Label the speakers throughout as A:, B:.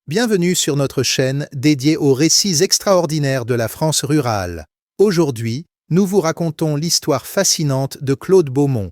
A: Bienvenue sur notre chaîne dédiée aux récits extraordinaires de la France rurale. Aujourd'hui, nous vous racontons l'histoire fascinante de Claude Beaumont,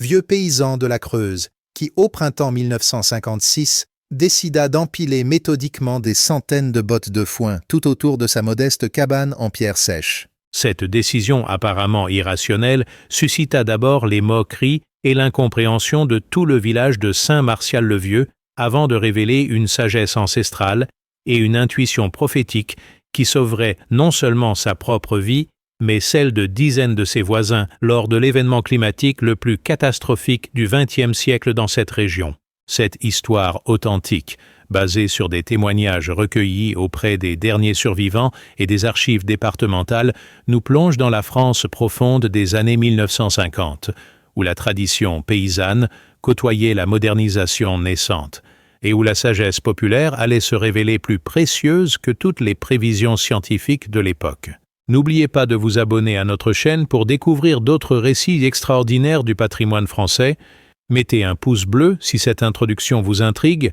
A: vieux paysan de la Creuse, qui, au printemps 1956, décida d'empiler méthodiquement des centaines de bottes de foin tout autour de sa modeste cabane en pierre sèche.
B: Cette décision apparemment irrationnelle suscita d'abord les moqueries et l'incompréhension de tout le village de Saint-Martial-le-Vieux avant de révéler une sagesse ancestrale et une intuition prophétique qui sauverait non seulement sa propre vie, mais celle de dizaines de ses voisins lors de l'événement climatique le plus catastrophique du XXe siècle dans cette région. Cette histoire authentique, basée sur des témoignages recueillis auprès des derniers survivants et des archives départementales, nous plonge dans la France profonde des années 1950, où la tradition paysanne côtoyait la modernisation naissante, et où la sagesse populaire allait se révéler plus précieuse que toutes les prévisions scientifiques de l'époque. N'oubliez pas de vous abonner à notre chaîne pour découvrir d'autres récits extraordinaires du patrimoine français. Mettez un pouce bleu si cette introduction vous intrigue,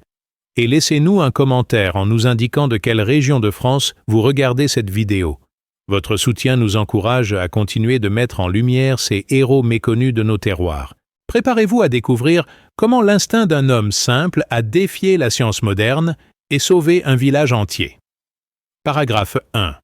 B: et laissez-nous un commentaire en nous indiquant de quelle région de France vous regardez cette vidéo. Votre soutien nous encourage à continuer de mettre en lumière ces héros méconnus de nos terroirs. Préparez-vous à découvrir comment l'instinct d'un homme simple a défié la science moderne et sauvé un village entier. Paragraphe 1.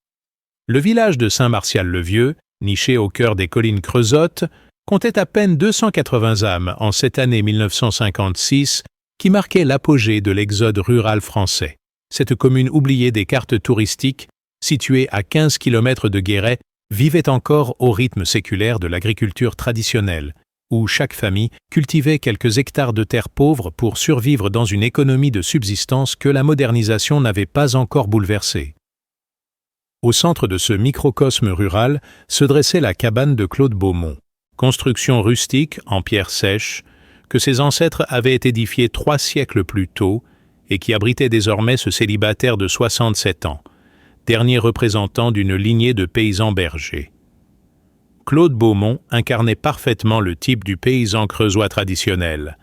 B: Le village de Saint-Martial-le-Vieux, niché au cœur des collines creusottes, comptait à peine 280 âmes en cette année 1956 qui marquait l'apogée de l'exode rural français. Cette commune oubliée des cartes touristiques, située à 15 km de Guéret, vivait encore au rythme séculaire de l'agriculture traditionnelle, où chaque famille cultivait quelques hectares de terre pauvre pour survivre dans une économie de subsistance que la modernisation n'avait pas encore bouleversée. Au centre de ce microcosme rural se dressait la cabane de Claude Beaumont, construction rustique en pierre sèche, que ses ancêtres avaient édifiée 3 siècles plus tôt et qui abritait désormais ce célibataire de 67 ans, dernier représentant d'une lignée de paysans bergers. Claude Beaumont incarnait parfaitement le type du paysan creusois traditionnel.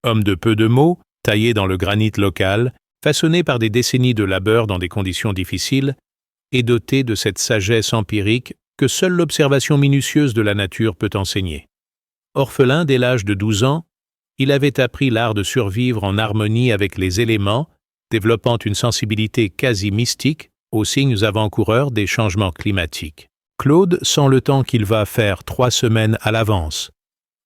B: Homme de peu de mots, taillé dans le granit local, façonné par des décennies de labeur dans des conditions difficiles, et doté de cette sagesse empirique que seule l'observation minutieuse de la nature peut enseigner. Orphelin dès l'âge de 12 ans, il avait appris l'art de survivre en harmonie avec les éléments, développant une sensibilité quasi mystique aux signes avant-coureurs des changements climatiques. Claude sent le temps qu'il va faire 3 semaines à l'avance,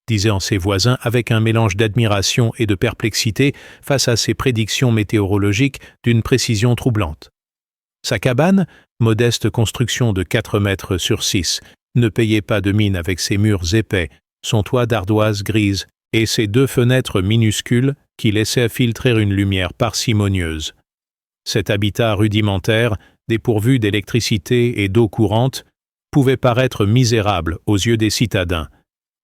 B: disaient ses voisins avec un mélange d'admiration et de perplexité face à ces prédictions météorologiques d'une précision troublante. Sa cabane, modeste construction de 4 mètres sur 6, ne payait pas de mine avec ses murs épais, son toit d'ardoise grise et ses 2 fenêtres minuscules qui laissaient filtrer une lumière parcimonieuse. Cet habitat rudimentaire, dépourvu d'électricité et d'eau courante, pouvait paraître misérable aux yeux des citadins,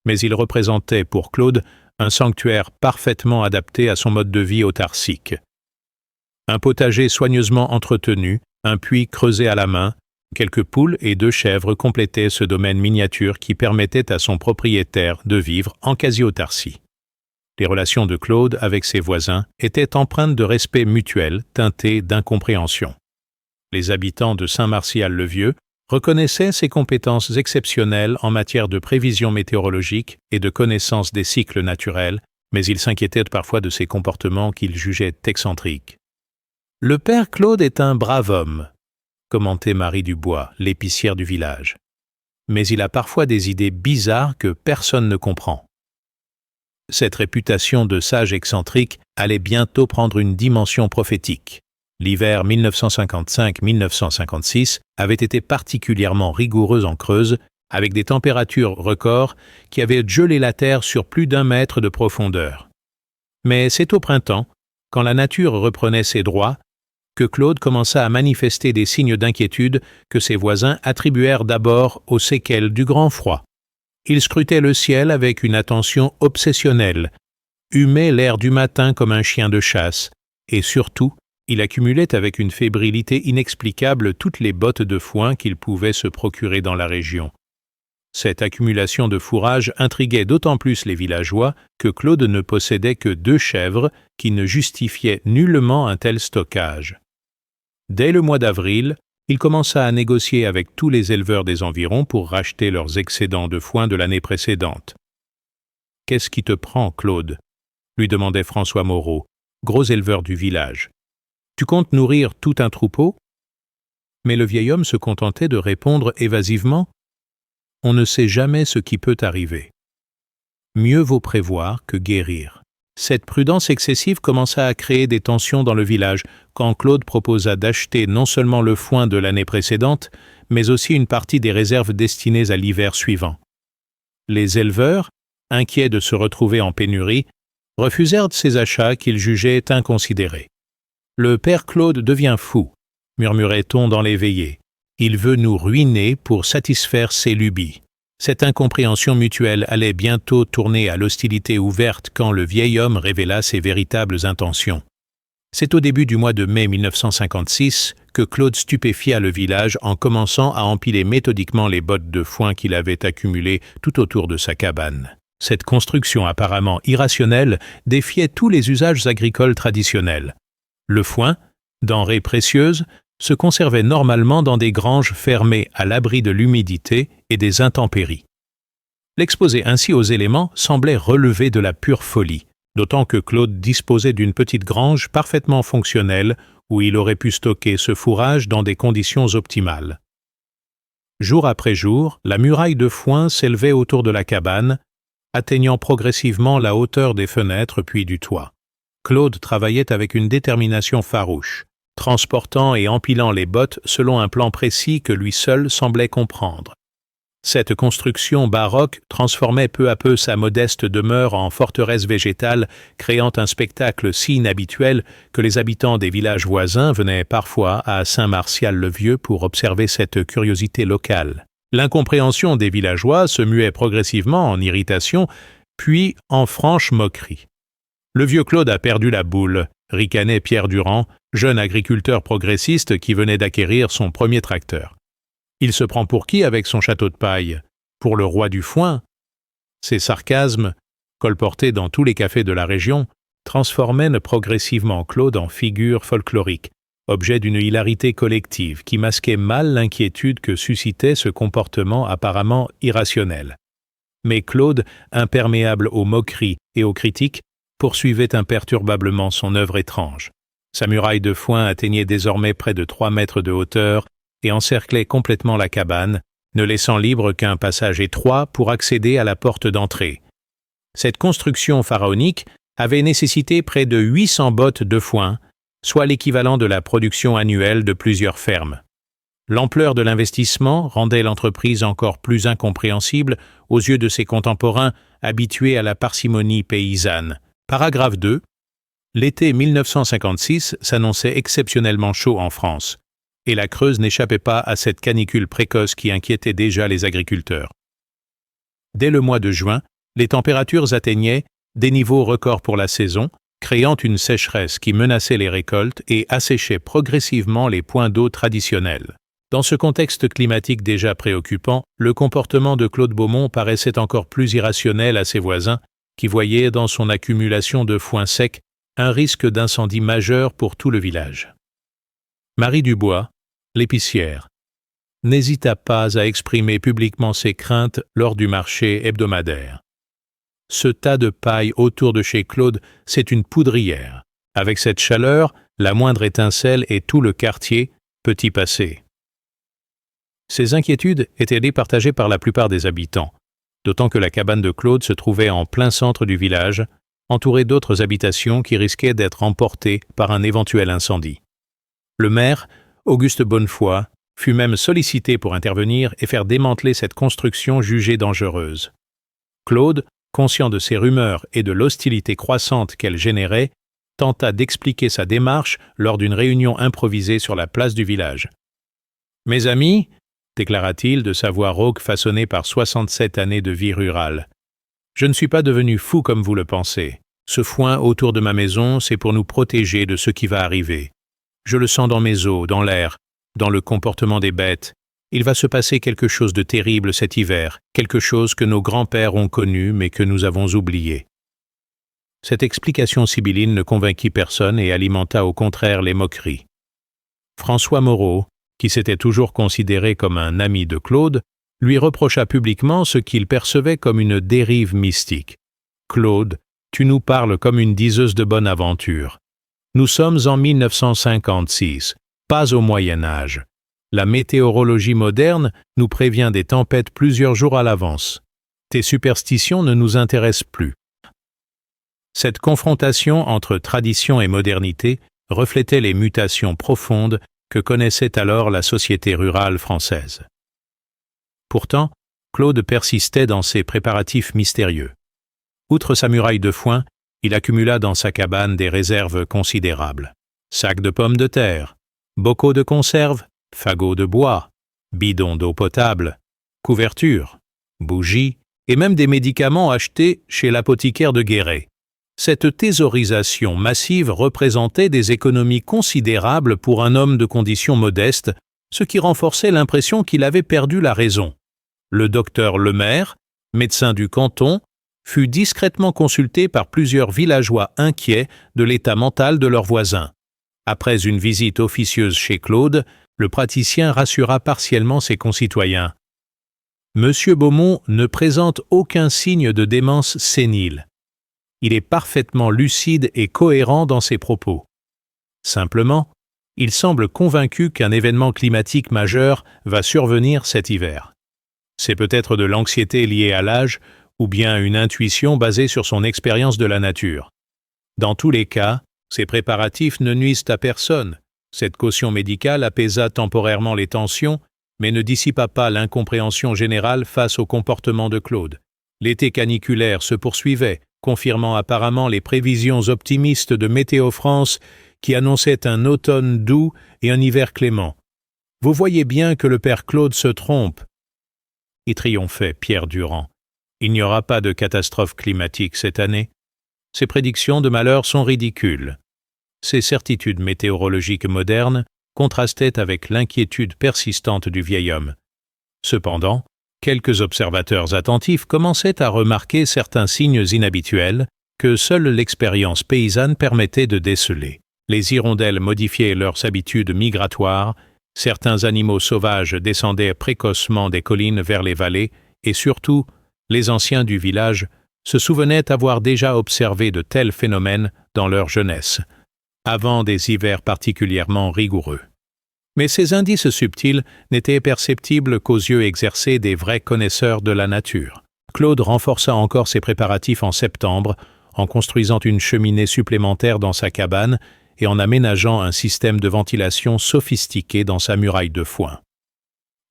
B: mais il représentait pour Claude un sanctuaire parfaitement adapté à son mode de vie autarcique. Un potager soigneusement entretenu, un puits creusé à la main, quelques poules et 2 chèvres complétaient ce domaine miniature qui permettait à son propriétaire de vivre en quasi-autarcie. Les relations de Claude avec ses voisins étaient empreintes de respect mutuel teintées d'incompréhension. Les habitants de Saint-Martial-le-Vieux reconnaissaient ses compétences exceptionnelles en matière de prévision météorologique et de connaissance des cycles naturels, mais ils s'inquiétaient parfois de ses comportements qu'ils jugeaient excentriques. « Le père Claude est un brave homme », commentait Marie Dubois, l'épicière du village. « Mais il a parfois des idées bizarres que personne ne comprend. » Cette réputation de sage excentrique allait bientôt prendre une dimension prophétique. L'hiver 1955-1956 avait été particulièrement rigoureux en Creuse, avec des températures records qui avaient gelé la terre sur plus d'1 mètre de profondeur. Mais c'est au printemps, quand la nature reprenait ses droits, que Claude commença à manifester des signes d'inquiétude que ses voisins attribuèrent d'abord aux séquelles du grand froid. Il scrutait le ciel avec une attention obsessionnelle, humait l'air du matin comme un chien de chasse, et surtout, il accumulait avec une fébrilité inexplicable toutes les bottes de foin qu'il pouvait se procurer dans la région. Cette accumulation de fourrage intriguait d'autant plus les villageois que Claude ne possédait que 2 chèvres qui ne justifiaient nullement un tel stockage. Dès le mois d'avril, il commença à négocier avec tous les éleveurs des environs pour racheter leurs excédents de foin de l'année précédente. « Qu'est-ce qui te prend, Claude ?» lui demandait François Moreau, gros éleveur du village. « Tu comptes nourrir tout un troupeau ?» Mais le vieil homme se contentait de répondre évasivement « On ne sait jamais ce qui peut arriver. Mieux vaut prévoir que guérir. » Cette prudence excessive commença à créer des tensions dans le village quand Claude proposa d'acheter non seulement le foin de l'année précédente, mais aussi une partie des réserves destinées à l'hiver suivant. Les éleveurs, inquiets de se retrouver en pénurie, refusèrent ces achats qu'ils jugeaient inconsidérés. « Le père Claude devient fou », murmurait-on dans les veillées. « Il veut nous ruiner pour satisfaire ses lubies. » Cette incompréhension mutuelle allait bientôt tourner à l'hostilité ouverte quand le vieil homme révéla ses véritables intentions. C'est au début du mois de mai 1956 que Claude stupéfia le village en commençant à empiler méthodiquement les bottes de foin qu'il avait accumulées tout autour de sa cabane. Cette construction apparemment irrationnelle défiait tous les usages agricoles traditionnels. Le foin, denrée précieuse, se conservait normalement dans des granges fermées à l'abri de l'humidité et des intempéries. L'exposer ainsi aux éléments semblait relever de la pure folie, d'autant que Claude disposait d'une petite grange parfaitement fonctionnelle où il aurait pu stocker ce fourrage dans des conditions optimales. Jour après jour, la muraille de foin s'élevait autour de la cabane, atteignant progressivement la hauteur des fenêtres puis du toit. Claude travaillait avec une détermination farouche, transportant et empilant les bottes selon un plan précis que lui seul semblait comprendre. Cette construction baroque transformait peu à peu sa modeste demeure en forteresse végétale, créant un spectacle si inhabituel que les habitants des villages voisins venaient parfois à Saint-Martial-le-Vieux pour observer cette curiosité locale. L'incompréhension des villageois se muait progressivement en irritation, puis en franche moquerie. « Le vieux Claude a perdu la boule », ricanait Pierre Durand, jeune agriculteur progressiste qui venait d'acquérir son premier tracteur. Il se prend pour qui avec son château de paille? Pour le roi du foin? Ces sarcasmes, colportés dans tous les cafés de la région, transformaient progressivement Claude en figure folklorique, objet d'une hilarité collective qui masquait mal l'inquiétude que suscitait ce comportement apparemment irrationnel. Mais Claude, imperméable aux moqueries et aux critiques, poursuivait imperturbablement son œuvre étrange. Sa muraille de foin atteignait désormais près de 3 mètres de hauteur et encerclait complètement la cabane, ne laissant libre qu'un passage étroit pour accéder à la porte d'entrée. Cette construction pharaonique avait nécessité près de 800 bottes de foin, soit l'équivalent de la production annuelle de plusieurs fermes. L'ampleur de l'investissement rendait l'entreprise encore plus incompréhensible aux yeux de ses contemporains habitués à la parcimonie paysanne. Paragraphe 2. L'été 1956 s'annonçait exceptionnellement chaud en France, et la Creuse n'échappait pas à cette canicule précoce qui inquiétait déjà les agriculteurs. Dès le mois de juin, les températures atteignaient des niveaux records pour la saison, créant une sécheresse qui menaçait les récoltes et asséchait progressivement les points d'eau traditionnels. Dans ce contexte climatique déjà préoccupant, le comportement de Claude Beaumont paraissait encore plus irrationnel à ses voisins, qui voyaient dans son accumulation de foin sec un risque d'incendie majeur pour tout le village. Marie Dubois, l'épicière, n'hésita pas à exprimer publiquement ses craintes lors du marché hebdomadaire. Ce tas de paille autour de chez Claude, c'est une poudrière. Avec cette chaleur, la moindre étincelle et tout le quartier peut y passer. Ces inquiétudes étaient départagées par la plupart des habitants, d'autant que la cabane de Claude se trouvait en plein centre du village, entourée d'autres habitations qui risquaient d'être emportées par un éventuel incendie. Le maire, Auguste Bonnefoy, fut même sollicité pour intervenir et faire démanteler cette construction jugée dangereuse. Claude, conscient de ces rumeurs et de l'hostilité croissante qu'elles généraient, tenta d'expliquer sa démarche lors d'une réunion improvisée sur la place du village. « Mes amis, déclara-t-il de sa voix rauque façonnée par 67 années de vie rurale, je ne suis pas devenu fou comme vous le pensez. Ce foin autour de ma maison, c'est pour nous protéger de ce qui va arriver. Je le sens dans mes os, dans l'air, dans le comportement des bêtes. Il va se passer quelque chose de terrible cet hiver, quelque chose que nos grands-pères ont connu mais que nous avons oublié. » Cette explication sibylline ne convainquit personne et alimenta au contraire les moqueries. François Moreau, qui s'était toujours considéré comme un ami de Claude, lui reprocha publiquement ce qu'il percevait comme une dérive mystique. « Claude, tu nous parles comme une diseuse de bonne aventure. Nous sommes en 1956, pas au Moyen Âge. La météorologie moderne nous prévient des tempêtes plusieurs jours à l'avance. Tes superstitions ne nous intéressent plus. » Cette confrontation entre tradition et modernité reflétait les mutations profondes que connaissait alors la société rurale française. Pourtant, Claude persistait dans ses préparatifs mystérieux. Outre sa muraille de foin, il accumula dans sa cabane des réserves considérables. Sacs de pommes de terre, bocaux de conserve, fagots de bois, bidons d'eau potable, couvertures, bougies et même des médicaments achetés chez l'apothicaire de Guéret. Cette thésaurisation massive représentait des économies considérables pour un homme de condition modeste, ce qui renforçait l'impression qu'il avait perdu la raison. Le docteur Lemaire, médecin du canton, fut discrètement consulté par plusieurs villageois inquiets de l'état mental de leurs voisins. Après une visite officieuse chez Claude, le praticien rassura partiellement ses concitoyens. « Monsieur Beaumont ne présente aucun signe de démence sénile. Il est parfaitement lucide et cohérent dans ses propos. Simplement, il semble convaincu qu'un événement climatique majeur va survenir cet hiver. C'est peut-être de l'anxiété liée à l'âge ou bien une intuition basée sur son expérience de la nature. Dans tous les cas, ces préparatifs ne nuisent à personne. Cette caution médicale apaisa temporairement les tensions, mais ne dissipa pas l'incompréhension générale face au comportement de Claude. L'été caniculaire se poursuivait, confirmant apparemment les prévisions optimistes de Météo France qui annonçaient un automne doux et un hiver clément. « Vous voyez bien que le père Claude se trompe. » Y triomphait Pierre Durand. Il n'y aura pas de catastrophe climatique cette année. Ces prédictions de malheur sont ridicules. Ces certitudes météorologiques modernes contrastaient avec l'inquiétude persistante du vieil homme. Cependant, quelques observateurs attentifs commençaient à remarquer certains signes inhabituels que seule l'expérience paysanne permettait de déceler. Les hirondelles modifiaient leurs habitudes migratoires, certains animaux sauvages descendaient précocement des collines vers les vallées, et surtout, les anciens du village se souvenaient avoir déjà observé de tels phénomènes dans leur jeunesse, avant des hivers particulièrement rigoureux. Mais ces indices subtils n'étaient perceptibles qu'aux yeux exercés des vrais connaisseurs de la nature. Claude renforça encore ses préparatifs en septembre, en construisant une cheminée supplémentaire dans sa cabane et en aménageant un système de ventilation sophistiqué dans sa muraille de foin.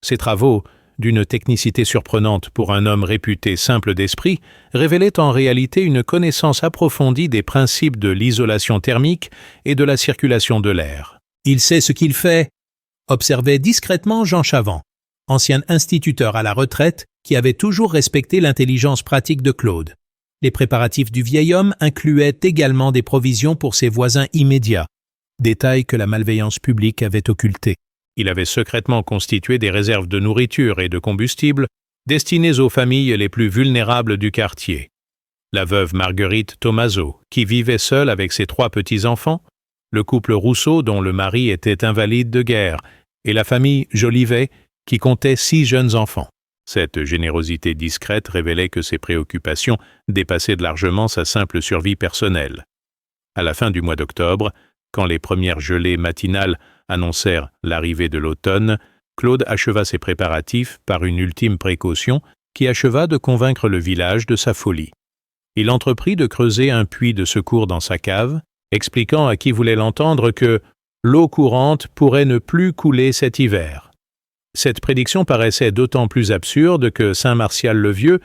B: Ces travaux, d'une technicité surprenante pour un homme réputé simple d'esprit, révélaient en réalité une connaissance approfondie des principes de l'isolation thermique et de la circulation de l'air. « Il sait ce qu'il fait », observait discrètement Jean Chavant, ancien instituteur à la retraite qui avait toujours respecté l'intelligence pratique de Claude. Les préparatifs du vieil homme incluaient également des provisions pour ses voisins immédiats, détail que la malveillance publique avait occulté. Il avait secrètement constitué des réserves de nourriture et de combustible destinées aux familles les plus vulnérables du quartier. La veuve Marguerite Tomaso, qui vivait seule avec ses 3 petits-enfants, le couple Rousseau dont le mari était invalide de guerre, et la famille Jolivet qui comptait 6 jeunes enfants. Cette générosité discrète révélait que ses préoccupations dépassaient largement sa simple survie personnelle. À la fin du mois d'octobre, quand les premières gelées matinales annoncèrent l'arrivée de l'automne, Claude acheva ses préparatifs par une ultime précaution qui acheva de convaincre le village de sa folie. Il entreprit de creuser un puits de secours dans sa cave, expliquant à qui voulait l'entendre que l'eau courante pourrait ne plus couler cet hiver. Cette prédiction paraissait d'autant plus absurde que Saint-Martial-le-Vieux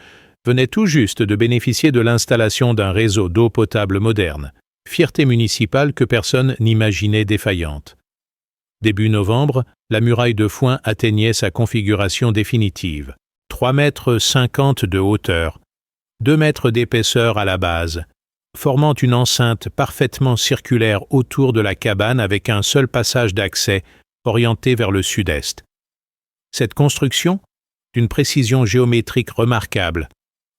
B: venait tout juste de bénéficier de l'installation d'un réseau d'eau potable moderne, fierté municipale que personne n'imaginait défaillante. Début novembre, la muraille de foin atteignait sa configuration définitive. 3,50 m de hauteur, 2 mètres d'épaisseur à la base, formant une enceinte parfaitement circulaire autour de la cabane avec un seul passage d'accès orienté vers le sud-est. Cette construction, d'une précision géométrique remarquable,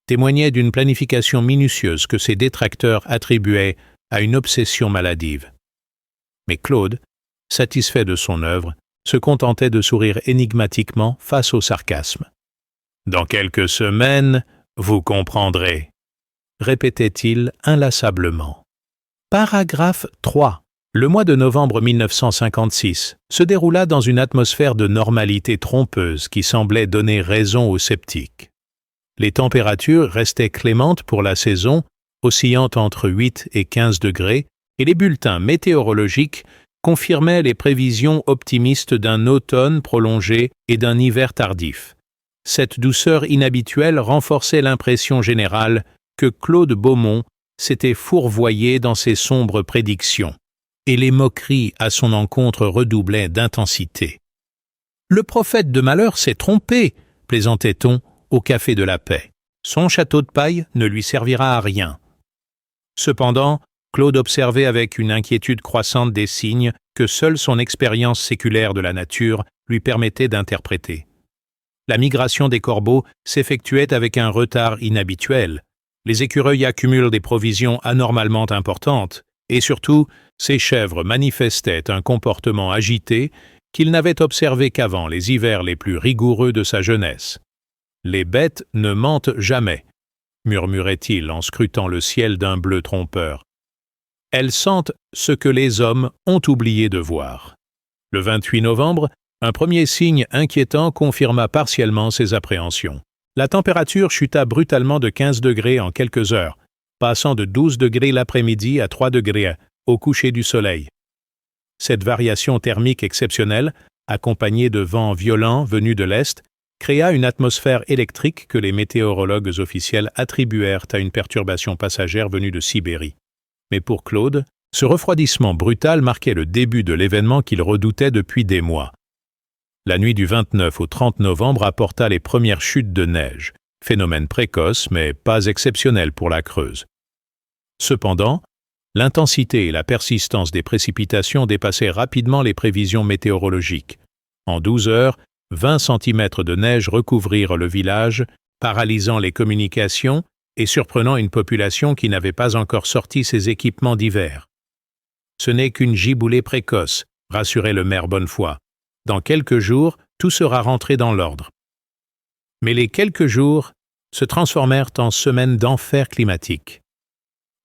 B: témoignait d'une planification minutieuse que ses détracteurs attribuaient à une obsession maladive. Mais Claude, satisfait de son œuvre, se contentait de sourire énigmatiquement face au sarcasme. « Dans quelques semaines, vous comprendrez », répétait-il inlassablement. Paragraphe 3. Le mois de novembre 1956 se déroula dans une atmosphère de normalité trompeuse qui semblait donner raison aux sceptiques. Les températures restaient clémentes pour la saison, oscillant entre 8 et 15 degrés, et les bulletins météorologiques confirmaient les prévisions optimistes d'un automne prolongé et d'un hiver tardif. Cette douceur inhabituelle renforçait l'impression générale que Claude Beaumont s'était fourvoyé dans ses sombres prédictions, et les moqueries à son encontre redoublaient d'intensité. « Le prophète de malheur s'est trompé », plaisantait-on au Café de la Paix. « Son château de paille ne lui servira à rien. » Cependant, Claude observait avec une inquiétude croissante des signes que seule son expérience séculaire de la nature lui permettait d'interpréter. La migration des corbeaux s'effectuait avec un retard inhabituel. Les écureuils accumulent des provisions anormalement importantes, et surtout, ces chèvres manifestaient un comportement agité qu'il n'avait observé qu'avant les hivers les plus rigoureux de sa jeunesse. « Les bêtes ne mentent jamais », murmurait-il en scrutant le ciel d'un bleu trompeur. « Elles sentent ce que les hommes ont oublié de voir. » Le 28 novembre, un premier signe inquiétant confirma partiellement ses appréhensions. La température chuta brutalement de 15 degrés en quelques heures, passant de 12 degrés l'après-midi à 3 degrés au coucher du soleil. Cette variation thermique exceptionnelle, accompagnée de vents violents venus de l'Est, créa une atmosphère électrique que les météorologues officiels attribuèrent à une perturbation passagère venue de Sibérie. Mais pour Claude, ce refroidissement brutal marquait le début de l'événement qu'il redoutait depuis des mois. La nuit du 29 au 30 novembre apporta les premières chutes de neige, phénomène précoce mais pas exceptionnel pour la Creuse. Cependant, l'intensité et la persistance des précipitations dépassaient rapidement les prévisions météorologiques. En 12 heures, 20 cm de neige recouvrirent le village, paralysant les communications et surprenant une population qui n'avait pas encore sorti ses équipements d'hiver. Ce n'est qu'une giboulée précoce, rassurait le maire Bonnefoy. Dans quelques jours, tout sera rentré dans l'ordre. Mais les quelques jours se transformèrent en semaines d'enfer climatique.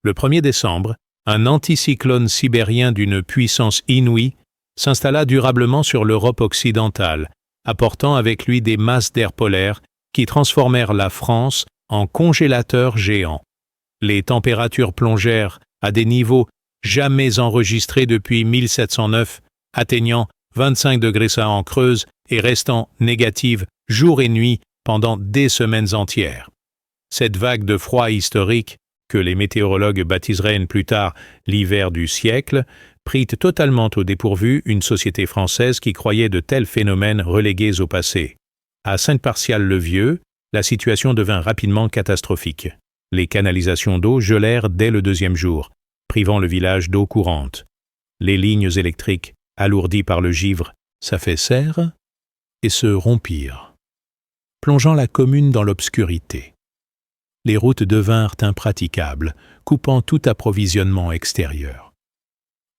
B: Le 1er décembre, un anticyclone sibérien d'une puissance inouïe s'installa durablement sur l'Europe occidentale, apportant avec lui des masses d'air polaire qui transformèrent la France en congélateur géant. Les températures plongèrent à des niveaux jamais enregistrés depuis 1709, atteignant 25 degrés ça en Creuse et restant négatives jour et nuit pendant des semaines entières. Cette vague de froid historique, que les météorologues baptiseraient plus tard l'hiver du siècle, prit totalement au dépourvu une société française qui croyait de tels phénomènes relégués au passé. À Saint-Partial-le-Vieux, la situation devint rapidement catastrophique. Les canalisations d'eau gelèrent dès le 2e jour, privant le village d'eau courante. Les lignes électriques, alourdies par le givre, s'affaissèrent et se rompirent, plongeant la commune dans l'obscurité. Les routes devinrent impraticables, coupant tout approvisionnement extérieur.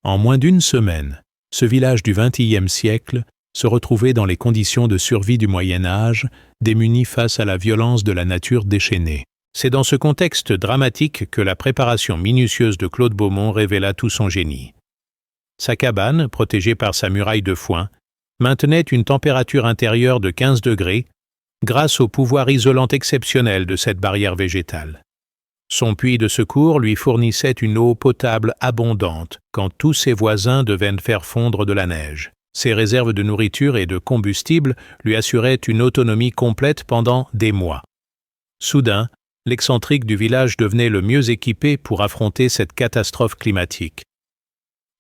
B: En moins d'une semaine, ce village du XXIe siècle se retrouvait dans les conditions de survie du Moyen Âge, démuni face à la violence de la nature déchaînée. C'est dans ce contexte dramatique que la préparation minutieuse de Claude Beaumont révéla tout son génie. Sa cabane, protégée par sa muraille de foin, maintenait une température intérieure de 15 degrés grâce au pouvoir isolant exceptionnel de cette barrière végétale. Son puits de secours lui fournissait une eau potable abondante quand tous ses voisins devaient faire fondre de la neige. Ses réserves de nourriture et de combustible lui assuraient une autonomie complète pendant des mois. Soudain, l'excentrique du village devenait le mieux équipé pour affronter cette catastrophe climatique.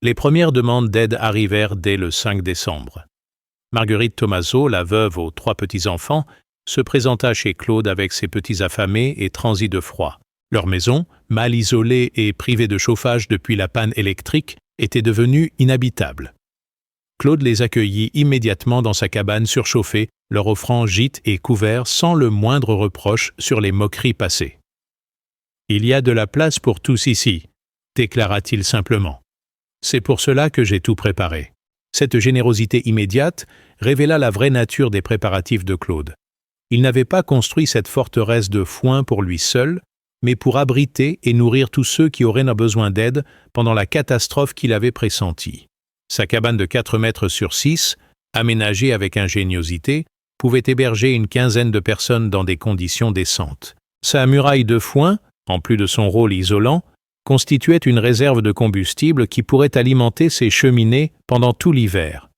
B: Les premières demandes d'aide arrivèrent dès le 5 décembre. Marguerite Thomazeau, la veuve aux 3 petits-enfants, se présenta chez Claude avec ses petits affamés et transis de froid. Leur maison, mal isolée et privée de chauffage depuis la panne électrique, était devenue inhabitable. Claude les accueillit immédiatement dans sa cabane surchauffée, leur offrant gîte et couverts sans le moindre reproche sur les moqueries passées. « Il y a de la place pour tous ici », déclara-t-il simplement. « C'est pour cela que j'ai tout préparé. Cette générosité immédiate révéla la vraie nature des préparatifs de Claude. Il n'avait pas construit cette forteresse de foin pour lui seul, mais pour abriter et nourrir tous ceux qui auraient besoin d'aide pendant la catastrophe qu'il avait pressentie. Sa cabane de 4 mètres sur 6, aménagée avec ingéniosité, pouvait héberger une quinzaine de personnes dans des conditions décentes. Sa muraille de foin, en plus de son rôle isolant, constituait une réserve de combustible qui pourrait alimenter ses cheminées pendant tout l'hiver.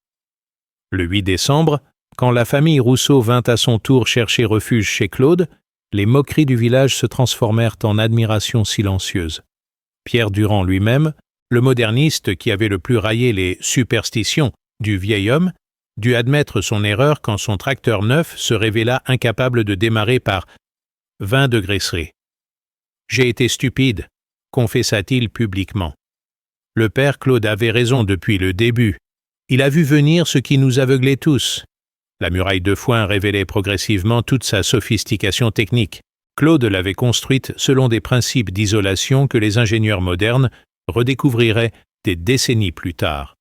B: Le 8 décembre, quand la famille Rousseau vint à son tour chercher refuge chez Claude, les moqueries du village se transformèrent en admiration silencieuse. Pierre Durand lui-même, le moderniste qui avait le plus raillé les superstitions du vieil homme, dut admettre son erreur quand son tracteur neuf se révéla incapable de démarrer par 20 degrés C. « J'ai été stupide », confessa-t-il publiquement. Le père Claude avait raison depuis le début. Il a vu venir ce qui nous aveuglait tous. La muraille de foin révélait progressivement toute sa sophistication technique. Claude l'avait construite selon des principes d'isolation que les ingénieurs modernes redécouvriraient des décennies plus tard.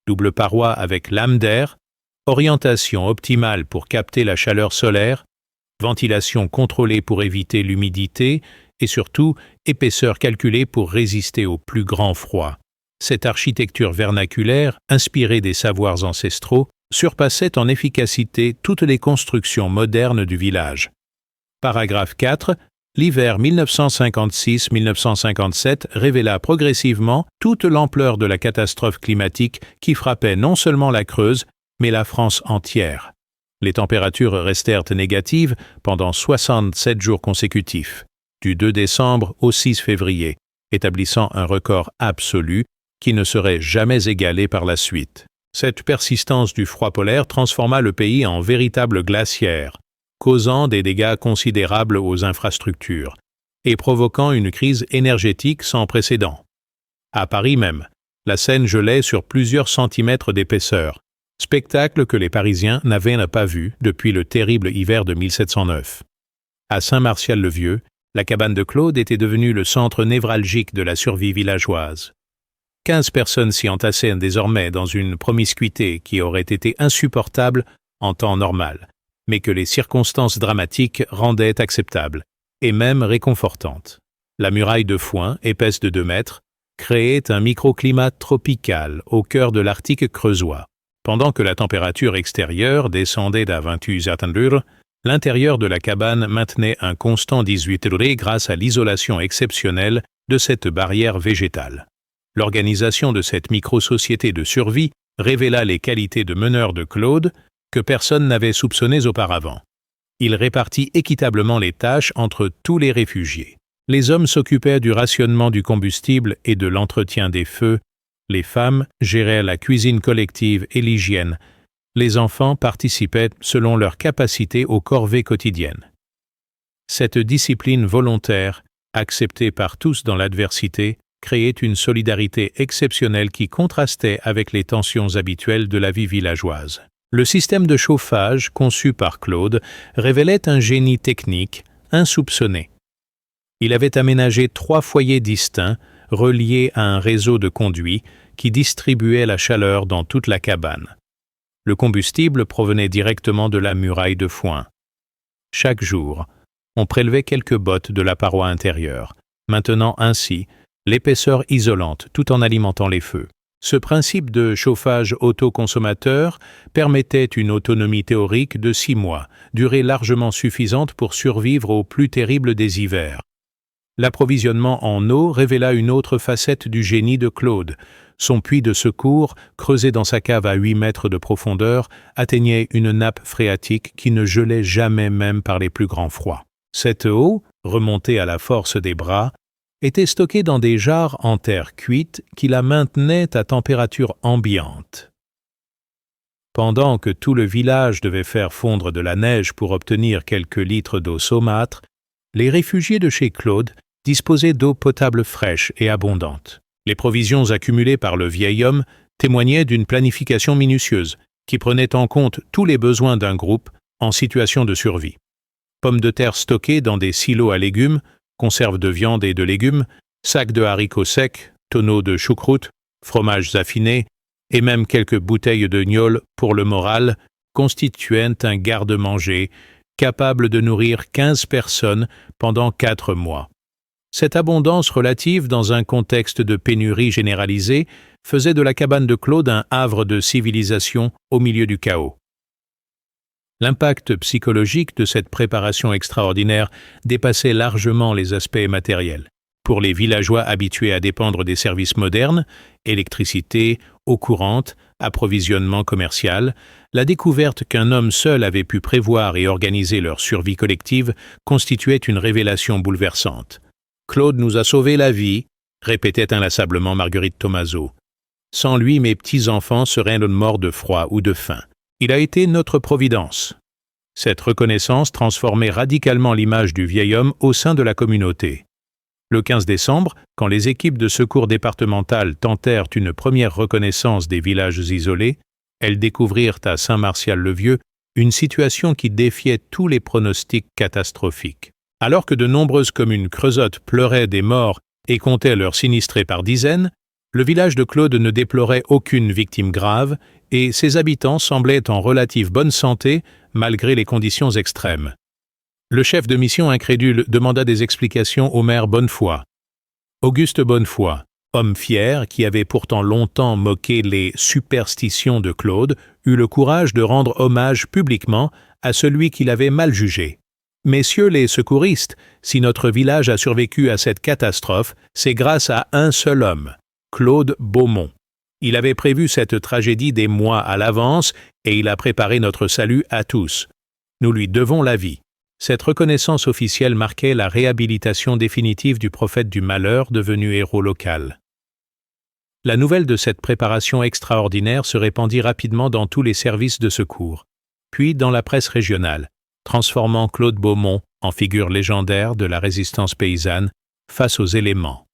B: Double paroi avec lame d'air, orientation optimale pour capter la chaleur solaire, ventilation contrôlée pour éviter l'humidité et surtout épaisseur calculée pour résister au plus grand froid. Cette architecture vernaculaire, inspirée des savoirs ancestraux, surpassait en efficacité toutes les constructions modernes du village. Paragraphe 4. L'hiver 1956-1957 révéla progressivement toute l'ampleur de la catastrophe climatique qui frappait non seulement la Creuse, mais la France entière. Les températures restèrent négatives pendant 67 jours consécutifs, du 2 décembre au 6 février, établissant un record absolu qui ne serait jamais égalé par la suite. Cette persistance du froid polaire transforma le pays en véritable glaciaire, causant des dégâts considérables aux infrastructures et provoquant une crise énergétique sans précédent. À Paris même, la Seine gelait sur plusieurs centimètres d'épaisseur, spectacle que les Parisiens n'avaient pas vu depuis le terrible hiver de 1709. À Saint-Martial-le-Vieux, la cabane de Claude était devenue le centre névralgique de la survie villageoise. 15 personnes s'y entassaient désormais dans une promiscuité qui aurait été insupportable en temps normal, mais que les circonstances dramatiques rendaient acceptable, et même réconfortante. La muraille de foin, épaisse de 2 mètres, créait un microclimat tropical au cœur de l'Arctique creusois. Pendant que la température extérieure descendait d'à 28 degrés, l'intérieur de la cabane maintenait un constant 18 degrés grâce à l'isolation exceptionnelle de cette barrière végétale. L'organisation de cette micro-société de survie révéla les qualités de meneur de Claude que personne n'avait soupçonnées auparavant. Il répartit équitablement les tâches entre tous les réfugiés. Les hommes s'occupaient du rationnement du combustible et de l'entretien des feux, les femmes géraient la cuisine collective et l'hygiène, les enfants participaient selon leur capacité aux corvées quotidiennes. Cette discipline volontaire, acceptée par tous dans l'adversité, créait une solidarité exceptionnelle qui contrastait avec les tensions habituelles de la vie villageoise. Le système de chauffage conçu par Claude révélait un génie technique insoupçonné. Il avait aménagé 3 foyers distincts, reliés à un réseau de conduits qui distribuait la chaleur dans toute la cabane. Le combustible provenait directement de la muraille de foin. Chaque jour, on prélevait quelques bottes de la paroi intérieure, maintenant ainsi l'épaisseur isolante tout en alimentant les feux. Ce principe de chauffage autoconsommateur permettait une autonomie théorique de 6 mois, durée largement suffisante pour survivre au plus terrible des hivers. L'approvisionnement en eau révéla une autre facette du génie de Claude. Son puits de secours, creusé dans sa cave à 8 mètres de profondeur, atteignait une nappe phréatique qui ne gelait jamais même par les plus grands froids. Cette eau, remontée à la force des bras, était stockée dans des jarres en terre cuite qui la maintenaient à température ambiante. Pendant que tout le village devait faire fondre de la neige pour obtenir quelques litres d'eau saumâtre, les réfugiés de chez Claude disposaient d'eau potable fraîche et abondante. Les provisions accumulées par le vieil homme témoignaient d'une planification minutieuse qui prenait en compte tous les besoins d'un groupe en situation de survie. Pommes de terre stockées dans des silos à légumes, conserves de viande et de légumes, sacs de haricots secs, tonneaux de choucroute, fromages affinés, et même quelques bouteilles de gnôle pour le moral constituaient un garde-manger capable de nourrir 15 personnes pendant 4 mois. Cette abondance relative dans un contexte de pénurie généralisée faisait de la cabane de Claude un havre de civilisation au milieu du chaos. L'impact psychologique de cette préparation extraordinaire dépassait largement les aspects matériels. Pour les villageois habitués à dépendre des services modernes, électricité, eau courante, approvisionnement commercial, la découverte qu'un homme seul avait pu prévoir et organiser leur survie collective constituait une révélation bouleversante. « Claude nous a sauvé la vie », répétait inlassablement Marguerite Thomazeau. « Sans lui, mes petits-enfants seraient morts de froid ou de faim. Il a été notre providence. » Cette reconnaissance transformait radicalement l'image du vieil homme au sein de la communauté. Le 15 décembre, quand les équipes de secours départementales tentèrent une première reconnaissance des villages isolés, elles découvrirent à Saint-Martial-le-Vieux une situation qui défiait tous les pronostics catastrophiques. Alors que de nombreuses communes creusottes pleuraient des morts et comptaient leurs sinistrés par dizaines, le village de Claude ne déplorait aucune victime grave et ses habitants semblaient en relative bonne santé malgré les conditions extrêmes. Le chef de mission incrédule demanda des explications au maire Bonnefoy. Auguste Bonnefoy, homme fier qui avait pourtant longtemps moqué les superstitions de Claude, eut le courage de rendre hommage publiquement à celui qu'il avait mal jugé. « Messieurs les secouristes, si notre village a survécu à cette catastrophe, c'est grâce à un seul homme, Claude Beaumont. Il avait prévu cette tragédie des mois à l'avance et il a préparé notre salut à tous. Nous lui devons la vie. » Cette reconnaissance officielle marquait la réhabilitation définitive du prophète du malheur devenu héros local. La nouvelle de cette préparation extraordinaire se répandit rapidement dans tous les services de secours, puis dans la presse régionale, transformant Claude Beaumont en figure légendaire de la résistance paysanne face aux éléments.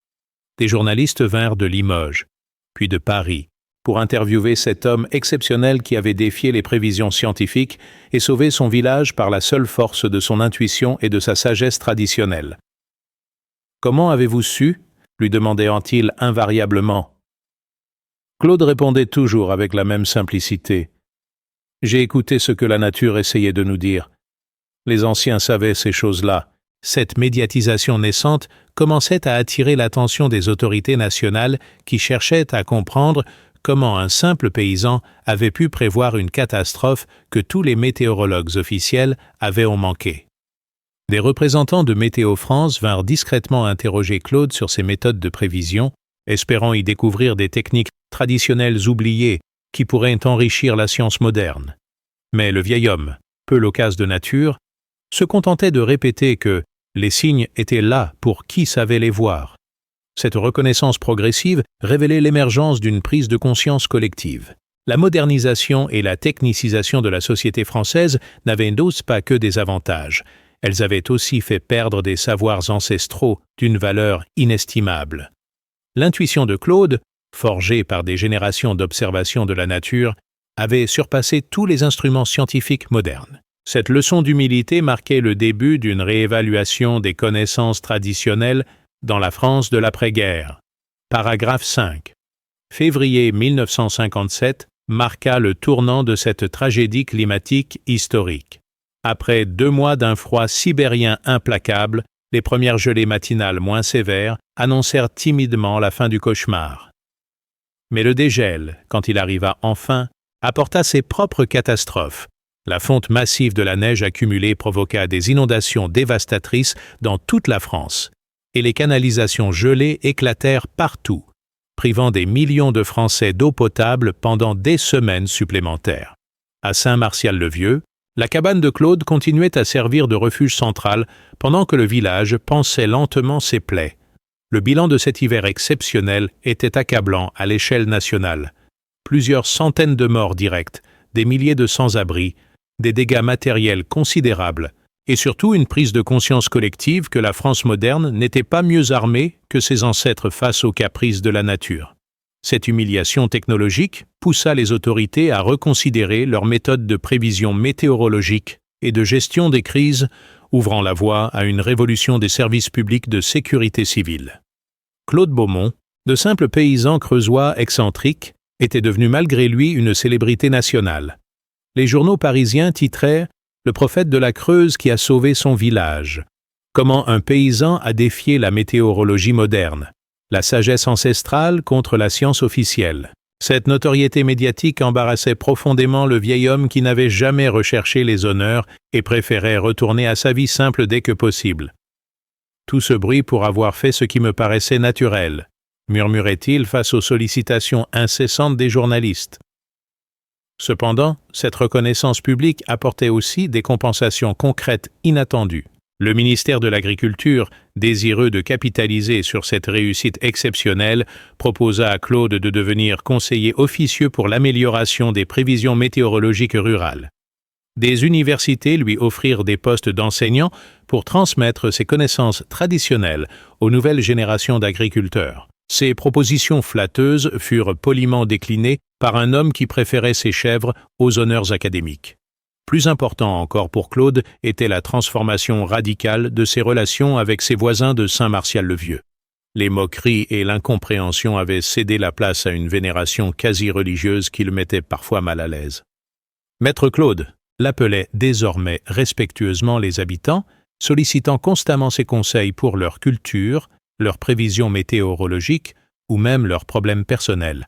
B: Des journalistes vinrent de Limoges, puis de Paris, pour interviewer cet homme exceptionnel qui avait défié les prévisions scientifiques et sauvé son village par la seule force de son intuition et de sa sagesse traditionnelle. « Comment avez-vous su » lui demandait-il invariablement. Claude répondait toujours avec la même simplicité. « J'ai écouté ce que la nature essayait de nous dire. Les anciens savaient ces choses-là. » Cette médiatisation naissante commençait à attirer l'attention des autorités nationales qui cherchaient à comprendre comment un simple paysan avait pu prévoir une catastrophe que tous les météorologues officiels avaient manqué. Des représentants de Météo France vinrent discrètement interroger Claude sur ses méthodes de prévision, espérant y découvrir des techniques traditionnelles oubliées qui pourraient enrichir la science moderne. Mais le vieil homme, peu loquace de nature, se contentait de répéter que les signes étaient là pour qui savait les voir. Cette reconnaissance progressive révélait l'émergence d'une prise de conscience collective. La modernisation et la technicisation de la société française n'avaient d'aucuns pas que des avantages. Elles avaient aussi fait perdre des savoirs ancestraux d'une valeur inestimable. L'intuition de Claude, forgée par des générations d'observation de la nature, avait surpassé tous les instruments scientifiques modernes. Cette leçon d'humilité marquait le début d'une réévaluation des connaissances traditionnelles dans la France de l'après-guerre. Paragraphe 5. Février 1957 marqua le tournant de cette tragédie climatique historique. Après 2 mois d'un froid sibérien implacable, les premières gelées matinales moins sévères annoncèrent timidement la fin du cauchemar. Mais le dégel, quand il arriva enfin, apporta ses propres catastrophes. La fonte massive de la neige accumulée provoqua des inondations dévastatrices dans toute la France, et les canalisations gelées éclatèrent partout, privant des millions de Français d'eau potable pendant des semaines supplémentaires. À Saint-Martial-le-Vieux, la cabane de Claude continuait à servir de refuge central pendant que le village pansait lentement ses plaies. Le bilan de cet hiver exceptionnel était accablant à l'échelle nationale. Plusieurs centaines de morts directs, des milliers de sans-abri, des dégâts matériels considérables, et surtout une prise de conscience collective que la France moderne n'était pas mieux armée que ses ancêtres face aux caprices de la nature. Cette humiliation technologique poussa les autorités à reconsidérer leurs méthodes de prévision météorologique et de gestion des crises, ouvrant la voie à une révolution des services publics de sécurité civile. Claude Beaumont, de simple paysan creusois excentrique, était devenu malgré lui une célébrité nationale. Les journaux parisiens titraient « Le prophète de la Creuse qui a sauvé son village ». Comment un paysan a défié la météorologie moderne, la sagesse ancestrale contre la science officielle. Cette notoriété médiatique embarrassait profondément le vieil homme qui n'avait jamais recherché les honneurs et préférait retourner à sa vie simple dès que possible. Tout ce bruit pour avoir fait ce qui me paraissait naturel, murmurait-il face aux sollicitations incessantes des journalistes. Cependant, cette reconnaissance publique apportait aussi des compensations concrètes inattendues. Le ministère de l'Agriculture, désireux de capitaliser sur cette réussite exceptionnelle, proposa à Claude de devenir conseiller officieux pour l'amélioration des prévisions météorologiques rurales. Des universités lui offrirent des postes d'enseignant pour transmettre ses connaissances traditionnelles aux nouvelles générations d'agriculteurs. Ces propositions flatteuses furent poliment déclinées par un homme qui préférait ses chèvres aux honneurs académiques. Plus important encore pour Claude était la transformation radicale de ses relations avec ses voisins de Saint-Martial-le-Vieux. Les moqueries et l'incompréhension avaient cédé la place à une vénération quasi religieuse qui le mettait parfois mal à l'aise. Maître Claude l'appelait désormais respectueusement les habitants, sollicitant constamment ses conseils pour leur culture, leurs prévisions météorologiques ou même leurs problèmes personnels.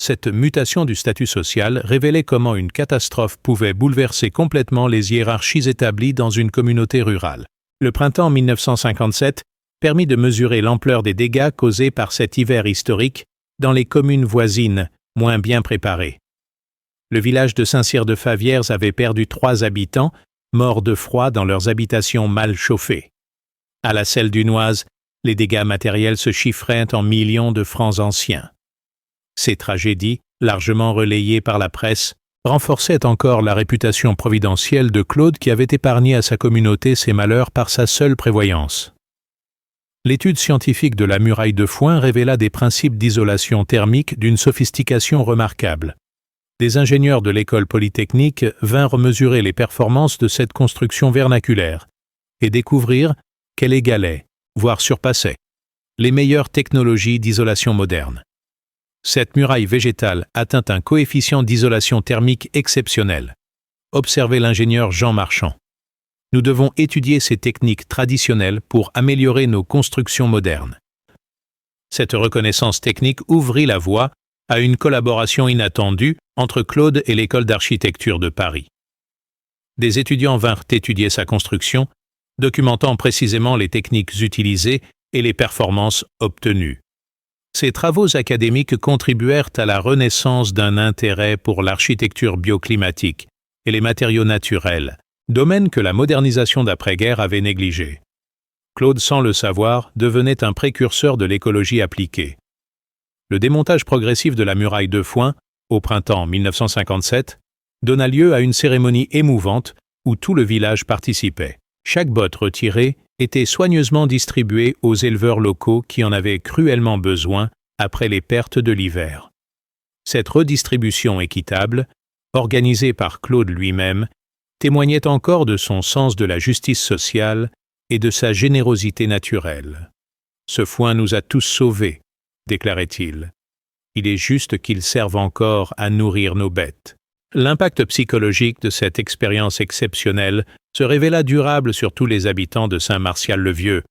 B: Cette mutation du statut social révélait comment une catastrophe pouvait bouleverser complètement les hiérarchies établies dans une communauté rurale. Le printemps 1957 permit de mesurer l'ampleur des dégâts causés par cet hiver historique dans les communes voisines, moins bien préparées. Le village de Saint-Cyr-de-Favières avait perdu 3 habitants, morts de froid dans leurs habitations mal chauffées. À la Selle-du-Noise, les dégâts matériels se chiffraient en millions de francs anciens. Ces tragédies, largement relayées par la presse, renforçaient encore la réputation providentielle de Claude qui avait épargné à sa communauté ses malheurs par sa seule prévoyance. L'étude scientifique de la muraille de foin révéla des principes d'isolation thermique d'une sophistication remarquable. Des ingénieurs de l'école polytechnique vinrent mesurer les performances de cette construction vernaculaire et découvrirent qu'elle égalait, voire surpassait, les meilleures technologies d'isolation moderne. Cette muraille végétale atteint un coefficient d'isolation thermique exceptionnel. Observait l'ingénieur Jean Marchand. Nous devons étudier ces techniques traditionnelles pour améliorer nos constructions modernes. Cette reconnaissance technique ouvrit la voie à une collaboration inattendue entre Claude et l'école d'architecture de Paris. Des étudiants vinrent étudier sa construction, documentant précisément les techniques utilisées et les performances obtenues. Ces travaux académiques contribuèrent à la renaissance d'un intérêt pour l'architecture bioclimatique et les matériaux naturels, domaine que la modernisation d'après-guerre avait négligé. Claude, sans le savoir, devenait un précurseur de l'écologie appliquée. Le démontage progressif de la muraille de foin, au printemps 1957, donna lieu à une cérémonie émouvante où tout le village participait. Chaque botte retirée était soigneusement distribuée aux éleveurs locaux qui en avaient cruellement besoin après les pertes de l'hiver. Cette redistribution équitable, organisée par Claude lui-même, témoignait encore de son sens de la justice sociale et de sa générosité naturelle. « Ce foin nous a tous sauvés », déclarait-il. « Il est juste qu'il serve encore à nourrir nos bêtes. » L'impact psychologique de cette expérience exceptionnelle se révéla durable sur tous les habitants de Saint-Martial-le-Vieux.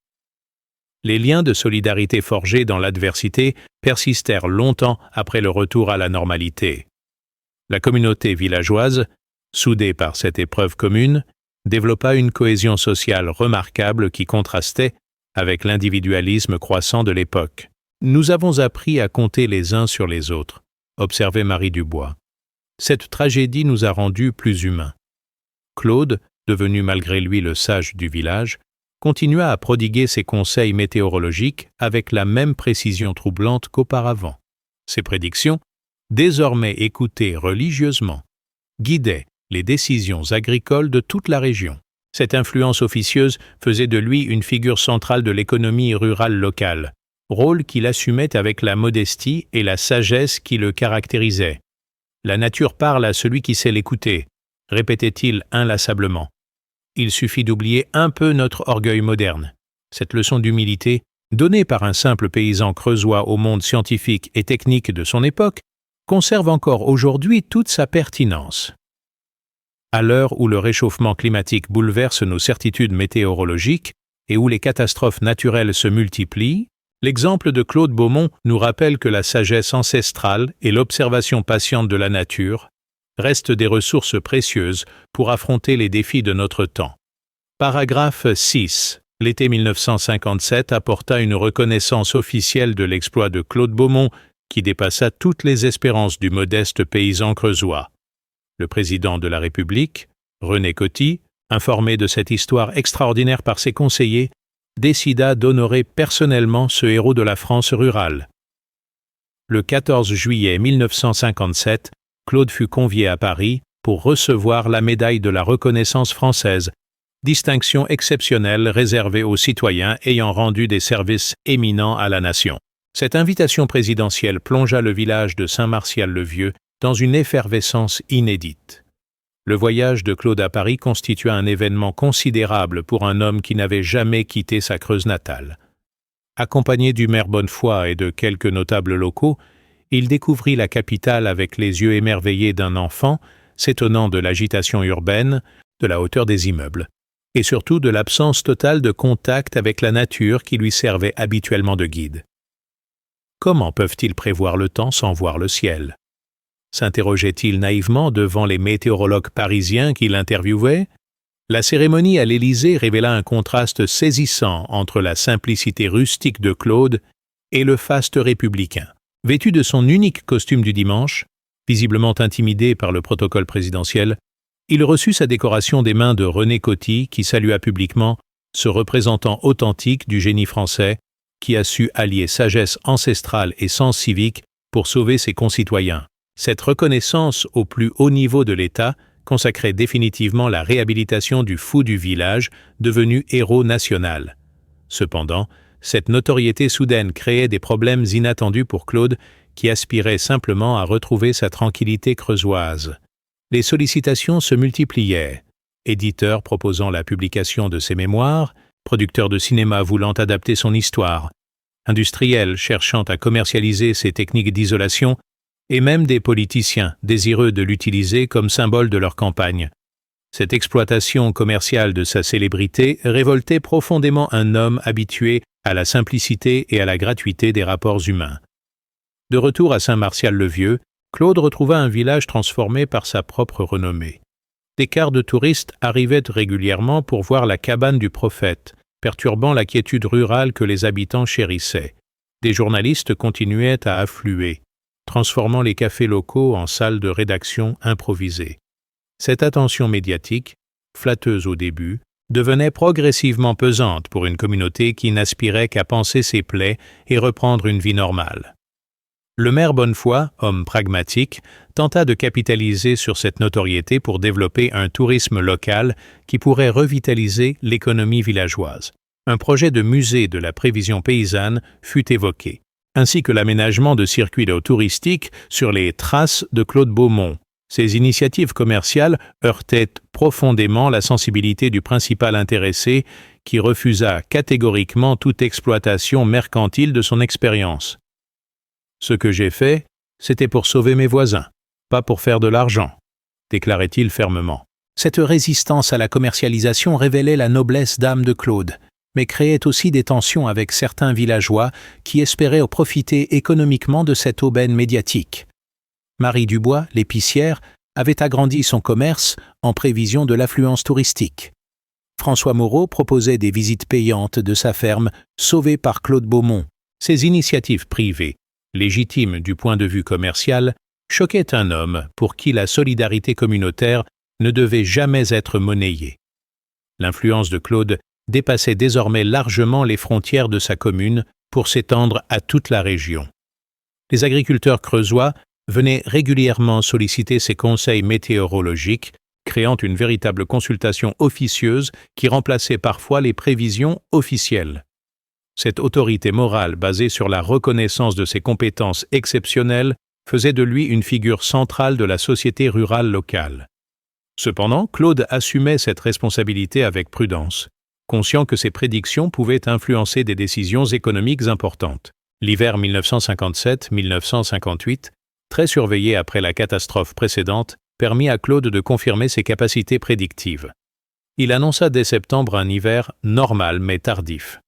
B: Les liens de solidarité forgés dans l'adversité persistèrent longtemps après le retour à la normalité. La communauté villageoise, soudée par cette épreuve commune, développa une cohésion sociale remarquable qui contrastait avec l'individualisme croissant de l'époque. « Nous avons appris à compter les uns sur les autres », observait Marie Dubois. Cette tragédie nous a rendus plus humains. Claude, devenu malgré lui le sage du village, continua à prodiguer ses conseils météorologiques avec la même précision troublante qu'auparavant. Ses prédictions, désormais écoutées religieusement, guidaient les décisions agricoles de toute la région. Cette influence officieuse faisait de lui une figure centrale de l'économie rurale locale, rôle qu'il assumait avec la modestie et la sagesse qui le caractérisaient. « La nature parle à celui qui sait l'écouter », répétait-il inlassablement. Il suffit d'oublier un peu notre orgueil moderne. Cette leçon d'humilité, donnée par un simple paysan creusois au monde scientifique et technique de son époque, conserve encore aujourd'hui toute sa pertinence. À l'heure où le réchauffement climatique bouleverse nos certitudes météorologiques et où les catastrophes naturelles se multiplient, l'exemple de Claude Beaumont nous rappelle que la sagesse ancestrale et l'observation patiente de la nature restent des ressources précieuses pour affronter les défis de notre temps. Paragraphe 6. L'été 1957 apporta une reconnaissance officielle de l'exploit de Claude Beaumont qui dépassa toutes les espérances du modeste paysan creusois. Le président de la République, René Coty, informé de cette histoire extraordinaire par ses conseillers, décida d'honorer personnellement ce héros de la France rurale. Le 14 juillet 1957, Claude fut convié à Paris pour recevoir la médaille de la reconnaissance française, distinction exceptionnelle réservée aux citoyens ayant rendu des services éminents à la nation. Cette invitation présidentielle plongea le village de Saint-Martial-le-Vieux dans une effervescence inédite. Le voyage de Claude à Paris constitua un événement considérable pour un homme qui n'avait jamais quitté sa Creuse natale. Accompagné du maire Bonnefoy et de quelques notables locaux, il découvrit la capitale avec les yeux émerveillés d'un enfant, s'étonnant de l'agitation urbaine, de la hauteur des immeubles, et surtout de l'absence totale de contact avec la nature qui lui servait habituellement de guide. Comment peuvent-ils prévoir le temps sans voir le ciel ? S'interrogeait-il naïvement devant les météorologues parisiens qui l'interviewaient? La cérémonie à l'Élysée révéla un contraste saisissant entre la simplicité rustique de Claude et le faste républicain. Vêtu de son unique costume du dimanche, visiblement intimidé par le protocole présidentiel, il reçut sa décoration des mains de René Coty qui salua publiquement ce représentant authentique du génie français qui a su allier sagesse ancestrale et sens civique pour sauver ses concitoyens. Cette reconnaissance au plus haut niveau de l'État consacrait définitivement la réhabilitation du fou du village, devenu héros national. Cependant, cette notoriété soudaine créait des problèmes inattendus pour Claude, qui aspirait simplement à retrouver sa tranquillité creusoise. Les sollicitations se multipliaient. Éditeurs proposant la publication de ses mémoires, producteurs de cinéma voulant adapter son histoire, industriels cherchant à commercialiser ses techniques d'isolation, et même des politiciens désireux de l'utiliser comme symbole de leur campagne. Cette exploitation commerciale de sa célébrité révoltait profondément un homme habitué à la simplicité et à la gratuité des rapports humains. De retour à Saint-Martial-le-Vieux, Claude retrouva un village transformé par sa propre renommée. Des cars de touristes arrivaient régulièrement pour voir la cabane du prophète, perturbant la quiétude rurale que les habitants chérissaient. Des journalistes continuaient à affluer, transformant les cafés locaux en salles de rédaction improvisées. Cette attention médiatique, flatteuse au début, devenait progressivement pesante pour une communauté qui n'aspirait qu'à panser ses plaies et reprendre une vie normale. Le maire Bonnefoy, homme pragmatique, tenta de capitaliser sur cette notoriété pour développer un tourisme local qui pourrait revitaliser l'économie villageoise. Un projet de musée de la prévision paysanne fut évoqué, ainsi que l'aménagement de circuits d'eau touristiques sur les traces de Claude Beaumont. Ces initiatives commerciales heurtaient profondément la sensibilité du principal intéressé qui refusa catégoriquement toute exploitation mercantile de son expérience. Ce que j'ai fait, c'était pour sauver mes voisins, pas pour faire de l'argent, déclarait-il fermement. Cette résistance à la commercialisation révélait la noblesse d'âme de Claude, mais créait aussi des tensions avec certains villageois qui espéraient profiter économiquement de cette aubaine médiatique. Marie Dubois, l'épicière, avait agrandi son commerce en prévision de l'affluence touristique. François Moreau proposait des visites payantes de sa ferme, sauvée par Claude Beaumont. Ces initiatives privées, légitimes du point de vue commercial, choquaient un homme pour qui la solidarité communautaire ne devait jamais être monnayée. L'influence de Claude dépassait désormais largement les frontières de sa commune pour s'étendre à toute la région. Les agriculteurs creusois venaient régulièrement solliciter ses conseils météorologiques, créant une véritable consultation officieuse qui remplaçait parfois les prévisions officielles. Cette autorité morale basée sur la reconnaissance de ses compétences exceptionnelles faisait de lui une figure centrale de la société rurale locale. Cependant, Claude assumait cette responsabilité avec prudence, conscient que ses prédictions pouvaient influencer des décisions économiques importantes. L'hiver 1957-1958 très surveillé après la catastrophe précédente, permit à Claude de confirmer ses capacités prédictives. Il annonça dès septembre un hiver normal mais tardif.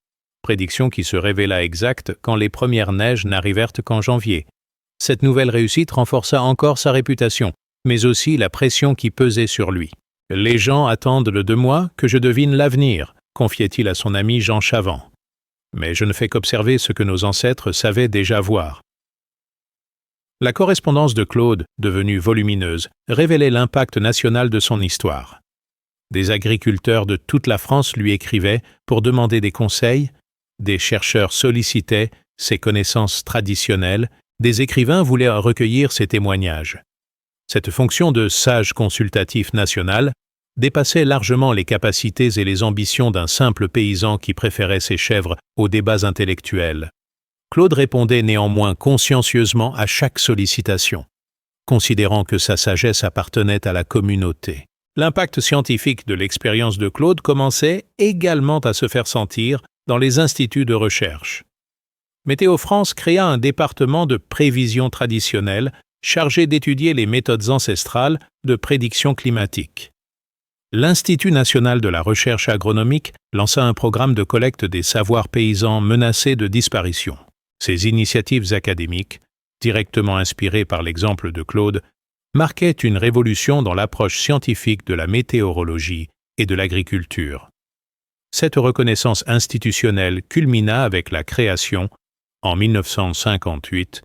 B: Prédiction qui se révéla exacte quand les premières neiges n'arrivèrent qu'en janvier. Cette nouvelle réussite renforça encore sa réputation, mais aussi la pression qui pesait sur lui. « Les gens attendent de moi que je devine l'avenir », confiait-il à son ami Jean Chavant. « Mais je ne fais qu'observer ce que nos ancêtres savaient déjà voir. » La correspondance de Claude, devenue volumineuse, révélait l'impact national de son histoire. Des agriculteurs de toute la France lui écrivaient pour demander des conseils, des chercheurs sollicitaient ses connaissances traditionnelles, des écrivains voulaient recueillir ses témoignages. Cette fonction de sage consultatif national dépassait largement les capacités et les ambitions d'un simple paysan qui préférait ses chèvres aux débats intellectuels. Claude répondait néanmoins consciencieusement à chaque sollicitation, considérant que sa sagesse appartenait à la communauté. L'impact scientifique de l'expérience de Claude commençait également à se faire sentir dans les instituts de recherche. Météo France créa un département de prévision traditionnelle chargé d'étudier les méthodes ancestrales de prédiction climatique. L'Institut national de la recherche agronomique lança un programme de collecte des savoirs paysans menacés de disparition. Ces initiatives académiques, directement inspirées par l'exemple de Claude, marquaient une révolution dans l'approche scientifique de la météorologie et de l'agriculture. Cette reconnaissance institutionnelle culmina avec la création, en 1958,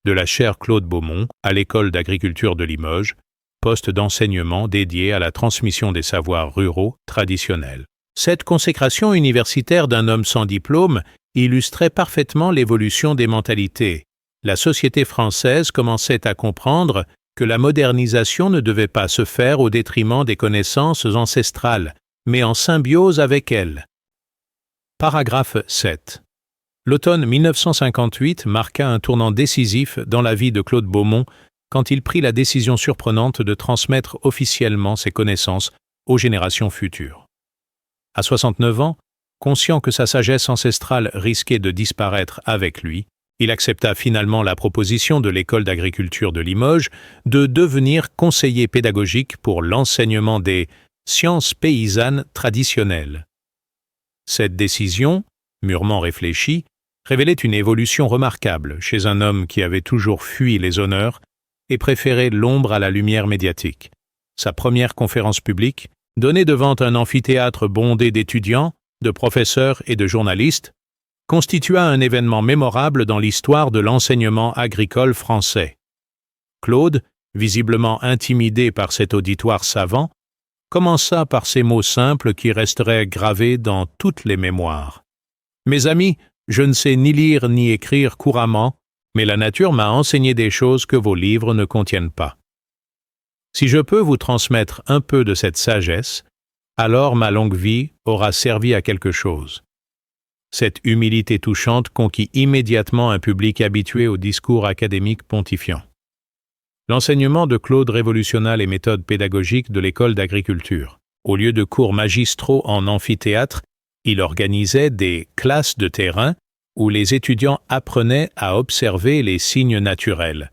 B: de la chaire Claude Beaumont à l'École d'agriculture de Limoges, poste d'enseignement dédié à la transmission des savoirs ruraux traditionnels. Cette consécration universitaire d'un homme sans diplôme illustrait parfaitement l'évolution des mentalités. La société française commençait à comprendre que la modernisation ne devait pas se faire au détriment des connaissances ancestrales, mais en symbiose avec elles. Paragraphe 7. L'automne 1958 marqua un tournant décisif dans la vie de Claude Beaumont quand il prit la décision surprenante de transmettre officiellement ses connaissances aux générations futures. À 69 ans, conscient que sa sagesse ancestrale risquait de disparaître avec lui, il accepta finalement la proposition de l'École d'agriculture de Limoges de devenir conseiller pédagogique pour l'enseignement des sciences paysannes traditionnelles. Cette décision, mûrement réfléchie, révélait une évolution remarquable chez un homme qui avait toujours fui les honneurs et préféré l'ombre à la lumière médiatique. Sa première conférence publique, donnée devant un amphithéâtre bondé d'étudiants, de professeurs et de journalistes, constitua un événement mémorable dans l'histoire de l'enseignement agricole français. Claude, visiblement intimidé par cet auditoire savant, commença par ces mots simples qui resteraient gravés dans toutes les mémoires. « Mes amis, je ne sais ni lire ni écrire couramment, mais la nature m'a enseigné des choses que vos livres ne contiennent pas. Si je peux vous transmettre un peu de cette sagesse, alors ma longue vie aura servi à quelque chose. » Cette humilité touchante conquit immédiatement un public habitué aux discours académiques pontifiants. L'enseignement de Claude révolutionna les méthodes pédagogiques de l'école d'agriculture. Au lieu de cours magistraux en amphithéâtre, il organisait des classes de terrain où les étudiants apprenaient à observer les signes naturels,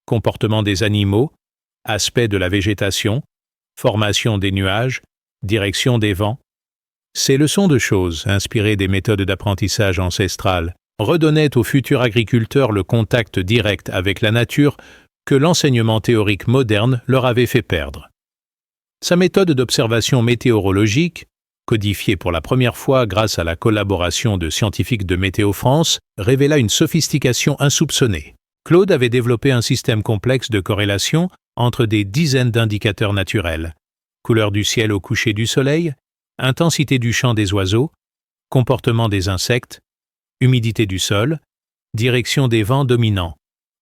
B: comportement des animaux, aspect de la végétation, formation des nuages, direction des vents. Ces leçons de choses, inspirées des méthodes d'apprentissage ancestrales, redonnaient aux futurs agriculteurs le contact direct avec la nature que l'enseignement théorique moderne leur avait fait perdre. Sa méthode d'observation météorologique, codifiée pour la première fois grâce à la collaboration de scientifiques de Météo France, révéla une sophistication insoupçonnée. Claude avait développé un système complexe de corrélation entre des dizaines d'indicateurs naturels, couleur du ciel au coucher du soleil, intensité du chant des oiseaux, comportement des insectes, humidité du sol, direction des vents dominants.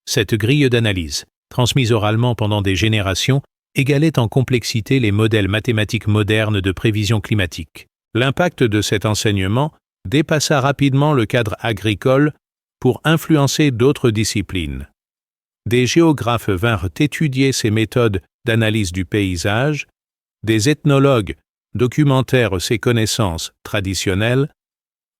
B: Cette grille d'analyse, transmise oralement pendant des générations, égalait en complexité les modèles mathématiques modernes de prévision climatique. L'impact de cet enseignement dépassa rapidement le cadre agricole pour influencer d'autres disciplines. Des géographes vinrent étudier ces méthodes d'analyse du paysage, des ethnologues documentèrent ces connaissances traditionnelles,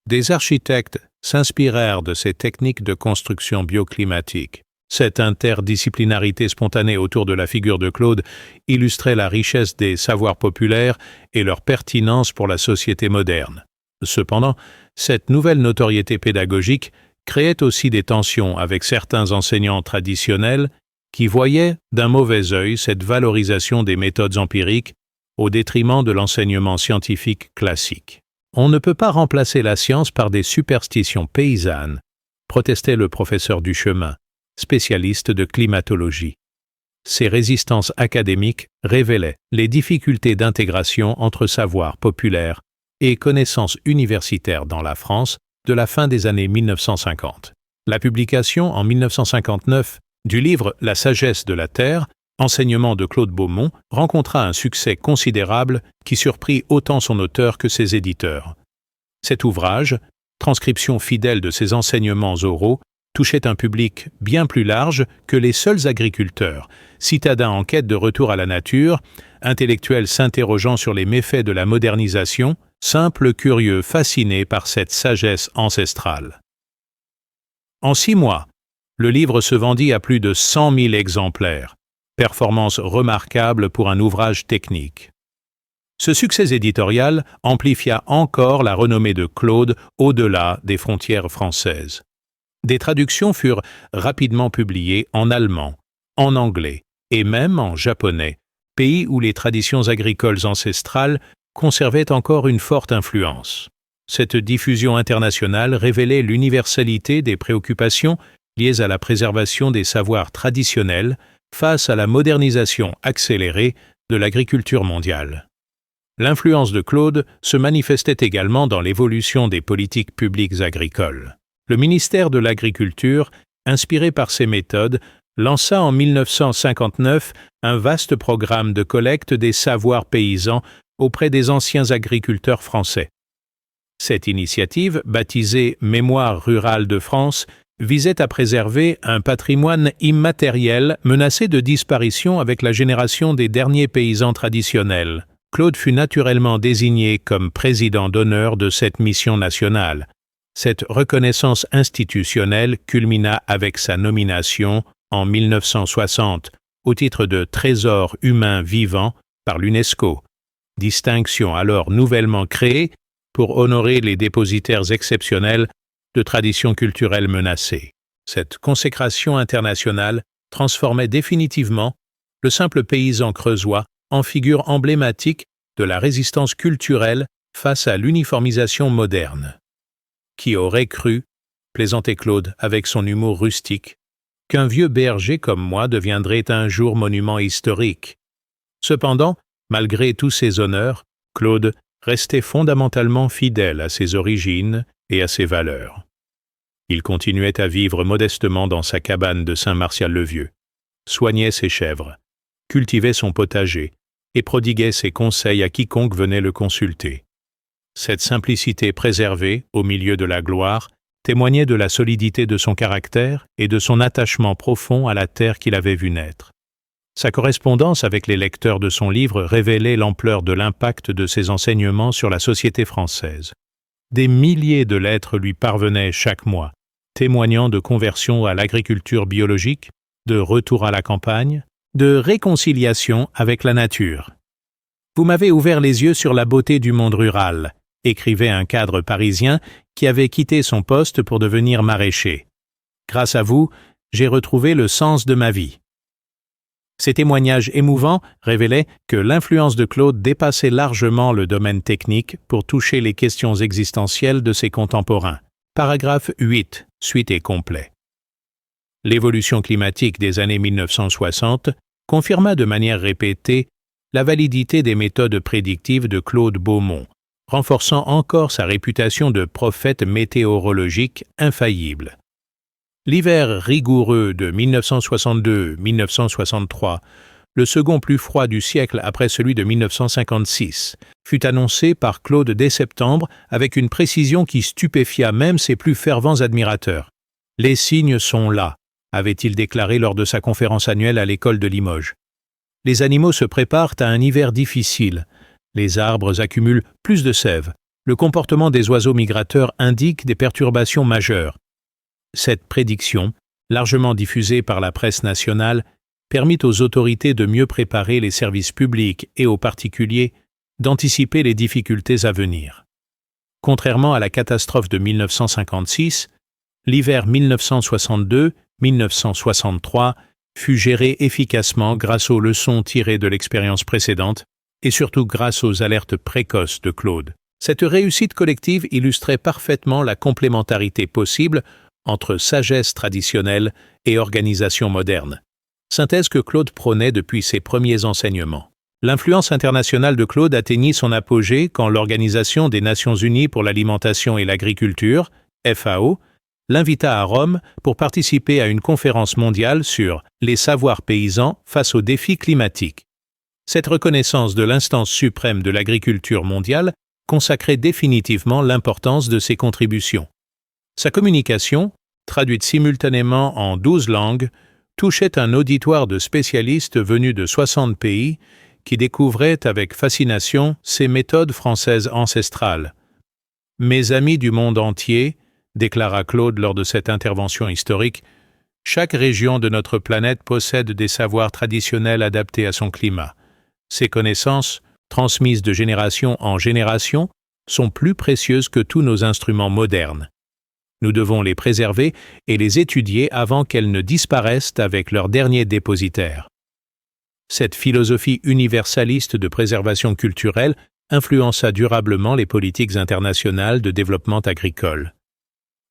B: des architectes s'inspirèrent de ces techniques de construction bioclimatique. Cette interdisciplinarité spontanée autour de la figure de Claude illustrait la richesse des savoirs populaires et leur pertinence pour la société moderne. Cependant, cette nouvelle notoriété pédagogique créait aussi des tensions avec certains enseignants traditionnels qui voyaient d'un mauvais œil cette valorisation des méthodes empiriques au détriment de l'enseignement scientifique classique. On ne peut pas remplacer la science par des superstitions paysannes, protestait le professeur Duchemin, spécialiste de climatologie. Ces résistances académiques révélaient les difficultés d'intégration entre savoir populaire et connaissances universitaires dans la France de la fin des années 1950. La publication en 1959 du livre La sagesse de la Terre, enseignement de Claude Beaumont, rencontra un succès considérable qui surprit autant son auteur que ses éditeurs. Cet ouvrage, transcription fidèle de ses enseignements oraux, touchait un public bien plus large que les seuls agriculteurs, citadins en quête de retour à la nature, intellectuels s'interrogeant sur les méfaits de la modernisation, simples curieux fascinés par cette sagesse ancestrale. En 6 mois, le livre se vendit à plus de 100 000 exemplaires, performance remarquable pour un ouvrage technique. Ce succès éditorial amplifia encore la renommée de Claude au-delà des frontières françaises. Des traductions furent rapidement publiées en allemand, en anglais et même en japonais, pays où les traditions agricoles ancestrales conservaient encore une forte influence. Cette diffusion internationale révélait l'universalité des préoccupations liées à la préservation des savoirs traditionnels face à la modernisation accélérée de l'agriculture mondiale. L'influence de Claude se manifestait également dans l'évolution des politiques publiques agricoles. Le ministère de l'Agriculture, inspiré par ces méthodes, lança en 1959 un vaste programme de collecte des savoirs paysans auprès des anciens agriculteurs français. Cette initiative, baptisée Mémoire rurale de France, visait à préserver un patrimoine immatériel menacé de disparition avec la génération des derniers paysans traditionnels. Claude fut naturellement désigné comme président d'honneur de cette mission nationale. Cette reconnaissance institutionnelle culmina avec sa nomination en 1960 au titre de Trésor humain vivant par l'UNESCO, distinction alors nouvellement créée pour honorer les dépositaires exceptionnels de traditions culturelles menacées. Cette consécration internationale transformait définitivement le simple paysan creusois en figure emblématique de la résistance culturelle face à l'uniformisation moderne. Qui aurait cru, plaisantait Claude avec son humour rustique, qu'un vieux berger comme moi deviendrait un jour monument historique. Cependant, malgré tous ses honneurs, Claude restait fondamentalement fidèle à ses origines et à ses valeurs. Il continuait à vivre modestement dans sa cabane de Saint-Martial-le-Vieux, soignait ses chèvres, cultivait son potager et prodiguait ses conseils à quiconque venait le consulter. Cette simplicité préservée, au milieu de la gloire, témoignait de la solidité de son caractère et de son attachement profond à la terre qu'il avait vue naître. Sa correspondance avec les lecteurs de son livre révélait l'ampleur de l'impact de ses enseignements sur la société française. Des milliers de lettres lui parvenaient chaque mois, témoignant de conversion à l'agriculture biologique, de retour à la campagne, de réconciliation avec la nature. « Vous m'avez ouvert les yeux sur la beauté du monde rural », écrivait un cadre parisien qui avait quitté son poste pour devenir maraîcher. « Grâce à vous, j'ai retrouvé le sens de ma vie. » Ces témoignages émouvants révélaient que l'influence de Claude dépassait largement le domaine technique pour toucher les questions existentielles de ses contemporains. Paragraphe 8, suite et complet. L'évolution climatique des années 1960 confirma de manière répétée la validité des méthodes prédictives de Claude Beaumont, renforçant encore sa réputation de prophète météorologique infaillible. L'hiver rigoureux de 1962-1963, le second plus froid du siècle après celui de 1956, fut annoncé par Claude dès septembre avec une précision qui stupéfia même ses plus fervents admirateurs. « Les signes sont là », avait-il déclaré lors de sa conférence annuelle à l'école de Limoges. Les animaux se préparent à un hiver difficile. Les arbres accumulent plus de sève. Le comportement des oiseaux migrateurs indique des perturbations majeures. Cette prédiction largement diffusé par la presse nationale, permit aux autorités de mieux préparer les services publics et aux particuliers d'anticiper les difficultés à venir. Contrairement à la catastrophe de 1956, l'hiver 1962-1963 fut géré efficacement grâce aux leçons tirées de l'expérience précédente et surtout grâce aux alertes précoces de Claude. Cette réussite collective illustrait parfaitement la complémentarité possible entre sagesse traditionnelle et organisation moderne, synthèse que Claude prônait depuis ses premiers enseignements. L'influence internationale de Claude atteignit son apogée quand l'Organisation des Nations Unies pour l'alimentation et l'agriculture, FAO, l'invita à Rome pour participer à une conférence mondiale sur les savoirs paysans face aux défis climatiques. Cette reconnaissance de l'instance suprême de l'agriculture mondiale consacrait définitivement l'importance de ses contributions. Sa communication, traduite simultanément en 12 langues, touchait un auditoire de spécialistes venus de 60 pays qui découvraient avec fascination ces méthodes françaises ancestrales. « Mes amis du monde entier », déclara Claude lors de cette intervention historique, « chaque région de notre planète possède des savoirs traditionnels adaptés à son climat. Ces connaissances, transmises de génération en génération, sont plus précieuses que tous nos instruments modernes. Nous devons les préserver et les étudier avant qu'elles ne disparaissent avec leur dernier dépositaire. » Cette philosophie universaliste de préservation culturelle influença durablement les politiques internationales de développement agricole.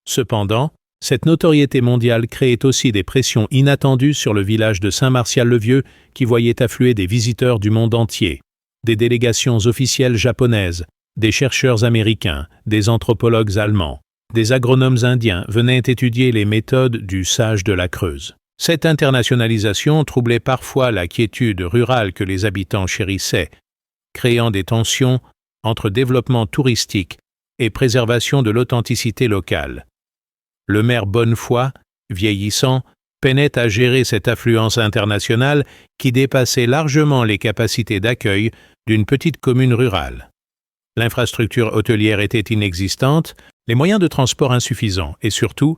B: Cependant, cette notoriété mondiale créait aussi des pressions inattendues sur le village de Saint-Martial-le-Vieux qui voyait affluer des visiteurs du monde entier, des délégations officielles japonaises, des chercheurs américains, des anthropologues allemands, des agronomes indiens venaient étudier les méthodes du sage de la Creuse. Cette internationalisation troublait parfois la quiétude rurale que les habitants chérissaient, créant des tensions entre développement touristique et préservation de l'authenticité locale. Le maire Bonnefoy, vieillissant, peinait à gérer cette affluence internationale qui dépassait largement les capacités d'accueil d'une petite commune rurale. L'infrastructure hôtelière était inexistante, les moyens de transport insuffisants et surtout,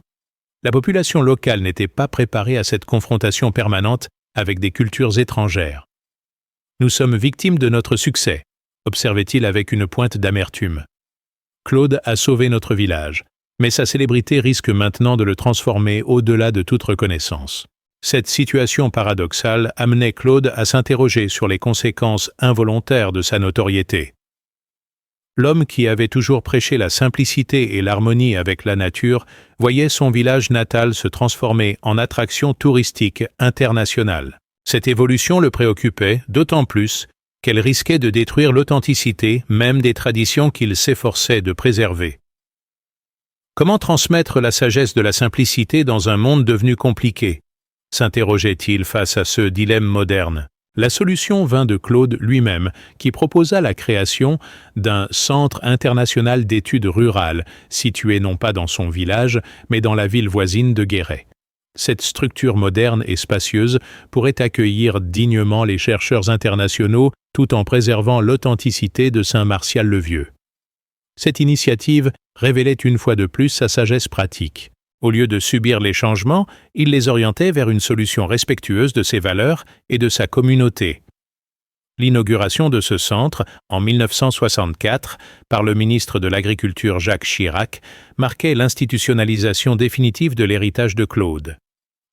B: la population locale n'était pas préparée à cette confrontation permanente avec des cultures étrangères. « Nous sommes victimes de notre succès », observait-il avec une pointe d'amertume. Claude a sauvé notre village, mais sa célébrité risque maintenant de le transformer au-delà de toute reconnaissance. Cette situation paradoxale amenait Claude à s'interroger sur les conséquences involontaires de sa notoriété. L'homme qui avait toujours prêché la simplicité et l'harmonie avec la nature voyait son village natal se transformer en attraction touristique internationale. Cette évolution le préoccupait d'autant plus qu'elle risquait de détruire l'authenticité même des traditions qu'il s'efforçait de préserver. Comment transmettre la sagesse de la simplicité dans un monde devenu compliqué ? S'interrogeait-il face à ce dilemme moderne. La solution vint de Claude lui-même, qui proposa la création d'un centre international d'études rurales, situé non pas dans son village, mais dans la ville voisine de Guéret. Cette structure moderne et spacieuse pourrait accueillir dignement les chercheurs internationaux tout en préservant l'authenticité de Saint-Martial-le-Vieux. Cette initiative révélait une fois de plus sa sagesse pratique. Au lieu de subir les changements, il les orientait vers une solution respectueuse de ses valeurs et de sa communauté. L'inauguration de ce centre, en 1964, par le ministre de l'Agriculture Jacques Chirac, marquait l'institutionnalisation définitive de l'héritage de Claude.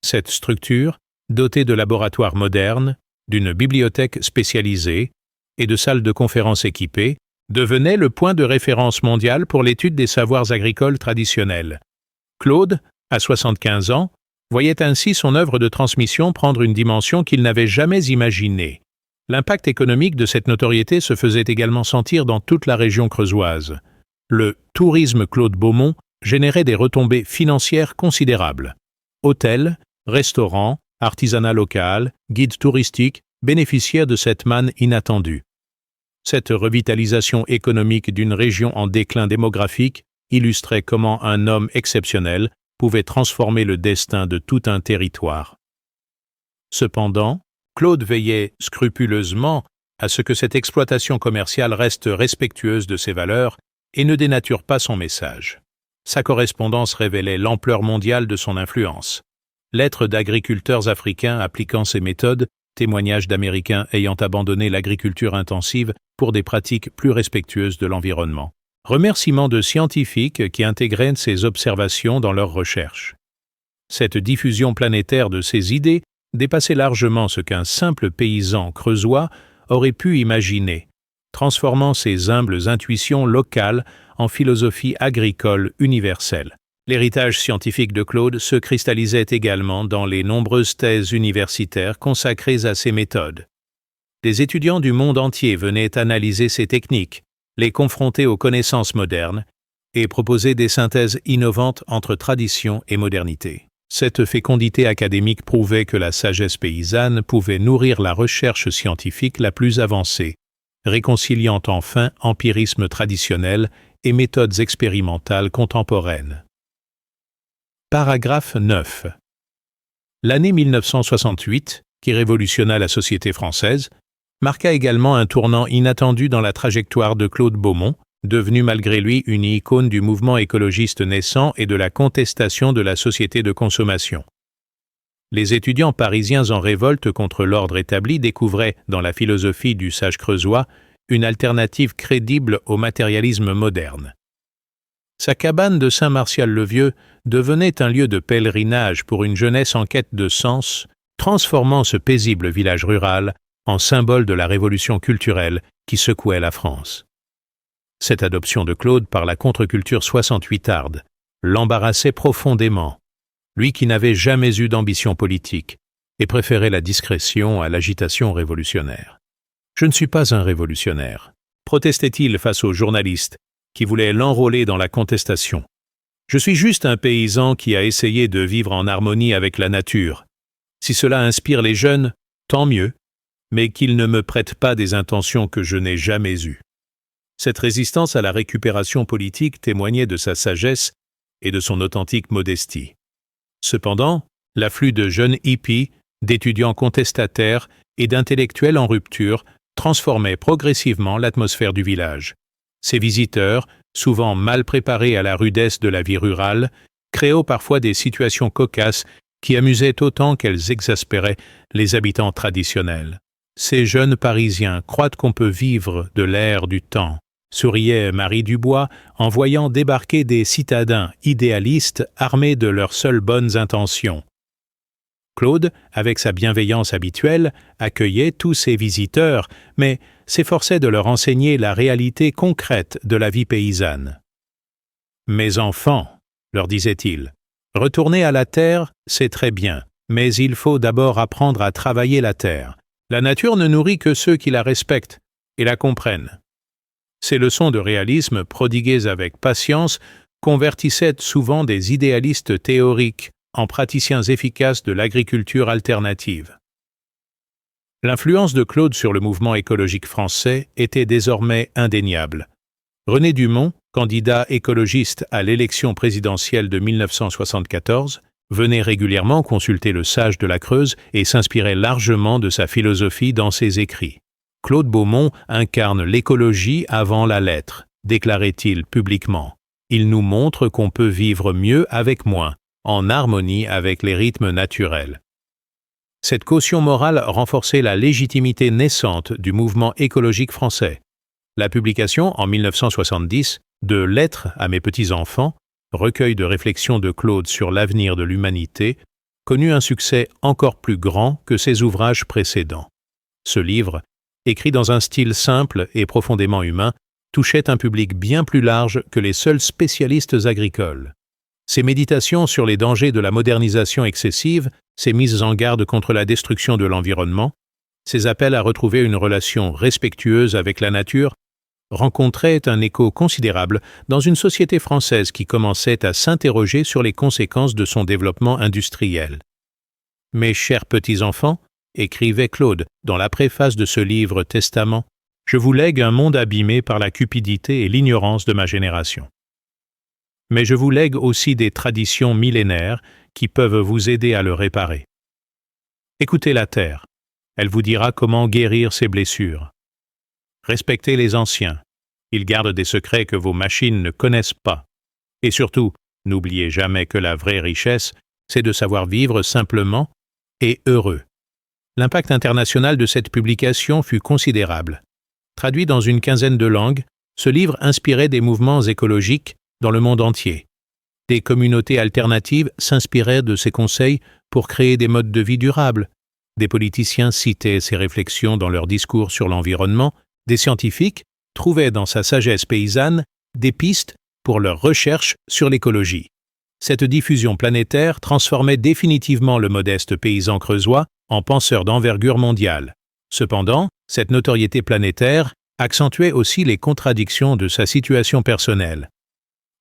B: Cette structure, dotée de laboratoires modernes, d'une bibliothèque spécialisée et de salles de conférences équipées, devenait le point de référence mondial pour l'étude des savoirs agricoles traditionnels. Claude, à 75 ans, voyait ainsi son œuvre de transmission prendre une dimension qu'il n'avait jamais imaginée. L'impact économique de cette notoriété se faisait également sentir dans toute la région creusoise. Le tourisme Claude Beaumont générait des retombées financières considérables. Hôtels, restaurants, artisanat local, guides touristiques bénéficièrent de cette manne inattendue. Cette revitalisation économique d'une région en déclin démographique illustrait comment un homme exceptionnel pouvait transformer le destin de tout un territoire. Cependant, Claude veillait scrupuleusement à ce que cette exploitation commerciale reste respectueuse de ses valeurs et ne dénature pas son message. Sa correspondance révélait l'ampleur mondiale de son influence. lettres d'agriculteurs africains appliquant ces méthodes, témoignages d'Américains ayant abandonné l'agriculture intensive pour des pratiques plus respectueuses de l'environnement. Remerciements de scientifiques qui intégraient ces observations dans leurs recherches. Cette diffusion planétaire de ces idées dépassait largement ce qu'un simple paysan creusois aurait pu imaginer, transformant ses humbles intuitions locales en philosophie agricole universelle. L'héritage scientifique de Claude se cristallisait également dans les nombreuses thèses universitaires consacrées à ces méthodes. Des étudiants du monde entier venaient analyser ces techniques, les confronter aux connaissances modernes et proposer des synthèses innovantes entre tradition et modernité. Cette fécondité académique prouvait que la sagesse paysanne pouvait nourrir la recherche scientifique la plus avancée, réconciliant enfin empirisme traditionnel et méthodes expérimentales contemporaines. Paragraphe 9. L'année 1968, qui révolutionna la société française, marqua également un tournant inattendu dans la trajectoire de Claude Beaumont, devenu malgré lui une icône du mouvement écologiste naissant et de la contestation de la société de consommation. Les étudiants parisiens en révolte contre l'ordre établi découvraient, dans la philosophie du sage creusois, une alternative crédible au matérialisme moderne. Sa cabane de Saint-Martial-le-Vieux devenait un lieu de pèlerinage pour une jeunesse en quête de sens, transformant ce paisible village rural en symbole de la révolution culturelle qui secouait la France. Cette adoption de Claude par la contre-culture 68arde l'embarrassait profondément, lui qui n'avait jamais eu d'ambition politique et préférait la discrétion à l'agitation révolutionnaire. « Je ne suis pas un révolutionnaire », protestait-il face aux journalistes qui voulaient l'enrôler dans la contestation. « Je suis juste un paysan qui a essayé de vivre en harmonie avec la nature. Si cela inspire les jeunes, tant mieux, mais qu'ils ne me prêtent pas des intentions que je n'ai jamais eues. » Cette résistance à la récupération politique témoignait de sa sagesse et de son authentique modestie. Cependant, l'afflux de jeunes hippies, d'étudiants contestataires et d'intellectuels en rupture transformait progressivement l'atmosphère du village. Ces visiteurs, souvent mal préparés à la rudesse de la vie rurale, créaient parfois des situations cocasses qui amusaient autant qu'elles exaspéraient les habitants traditionnels. Ces jeunes Parisiens croient qu'on peut vivre de l'air du temps, souriait Marie Dubois en voyant débarquer des citadins idéalistes armés de leurs seules bonnes intentions. Claude, avec sa bienveillance habituelle, accueillait tous ces visiteurs, mais s'efforçait de leur enseigner la réalité concrète de la vie paysanne. « Mes enfants, leur disait-il, retourner à la terre, c'est très bien, mais il faut d'abord apprendre à travailler la terre. La nature ne nourrit que ceux qui la respectent et la comprennent. » Ces leçons de réalisme, prodiguées avec patience, convertissaient souvent des idéalistes théoriques en praticiens efficaces de l'agriculture alternative. L'influence de Claude sur le mouvement écologique français était désormais indéniable. René Dumont, candidat écologiste à l'élection présidentielle de 1974, venait régulièrement consulter le sage de la Creuse et s'inspirait largement de sa philosophie dans ses écrits. Claude Beaumont incarne l'écologie avant la lettre, déclarait-il publiquement. Il nous montre qu'on peut vivre mieux avec moins, en harmonie avec les rythmes naturels. Cette caution morale renforçait la légitimité naissante du mouvement écologique français. La publication, en 1970, de « Lettres à mes petits-enfants », recueil de réflexions de Claude sur l'avenir de l'humanité, connut un succès encore plus grand que ses ouvrages précédents. Ce livre, écrit dans un style simple et profondément humain, touchait un public bien plus large que les seuls spécialistes agricoles. Ses méditations sur les dangers de la modernisation excessive, ses mises en garde contre la destruction de l'environnement, ses appels à retrouver une relation respectueuse avec la nature, rencontraient un écho considérable dans une société française qui commençait à s'interroger sur les conséquences de son développement industriel. « Mes chers petits-enfants », écrivait Claude dans la préface de ce livre testament, « je vous lègue un monde abîmé par la cupidité et l'ignorance de ma génération. Mais je vous lègue aussi des traditions millénaires qui peuvent vous aider à le réparer. Écoutez la terre, elle vous dira comment guérir ses blessures. Respectez les anciens, ils gardent des secrets que vos machines ne connaissent pas. Et surtout, n'oubliez jamais que la vraie richesse, c'est de savoir vivre simplement et heureux. L'impact international de cette publication fut considérable. Traduit dans une quinzaine de langues, ce livre inspirait des mouvements écologiques dans le monde entier. Des communautés alternatives s'inspiraient de ses conseils pour créer des modes de vie durables. Des politiciens citaient ses réflexions dans leurs discours sur l'environnement. Des scientifiques trouvaient dans sa sagesse paysanne des pistes pour leurs recherches sur l'écologie. Cette diffusion planétaire transformait définitivement le modeste paysan creusois en penseur d'envergure mondiale. Cependant, cette notoriété planétaire accentuait aussi les contradictions de sa situation personnelle.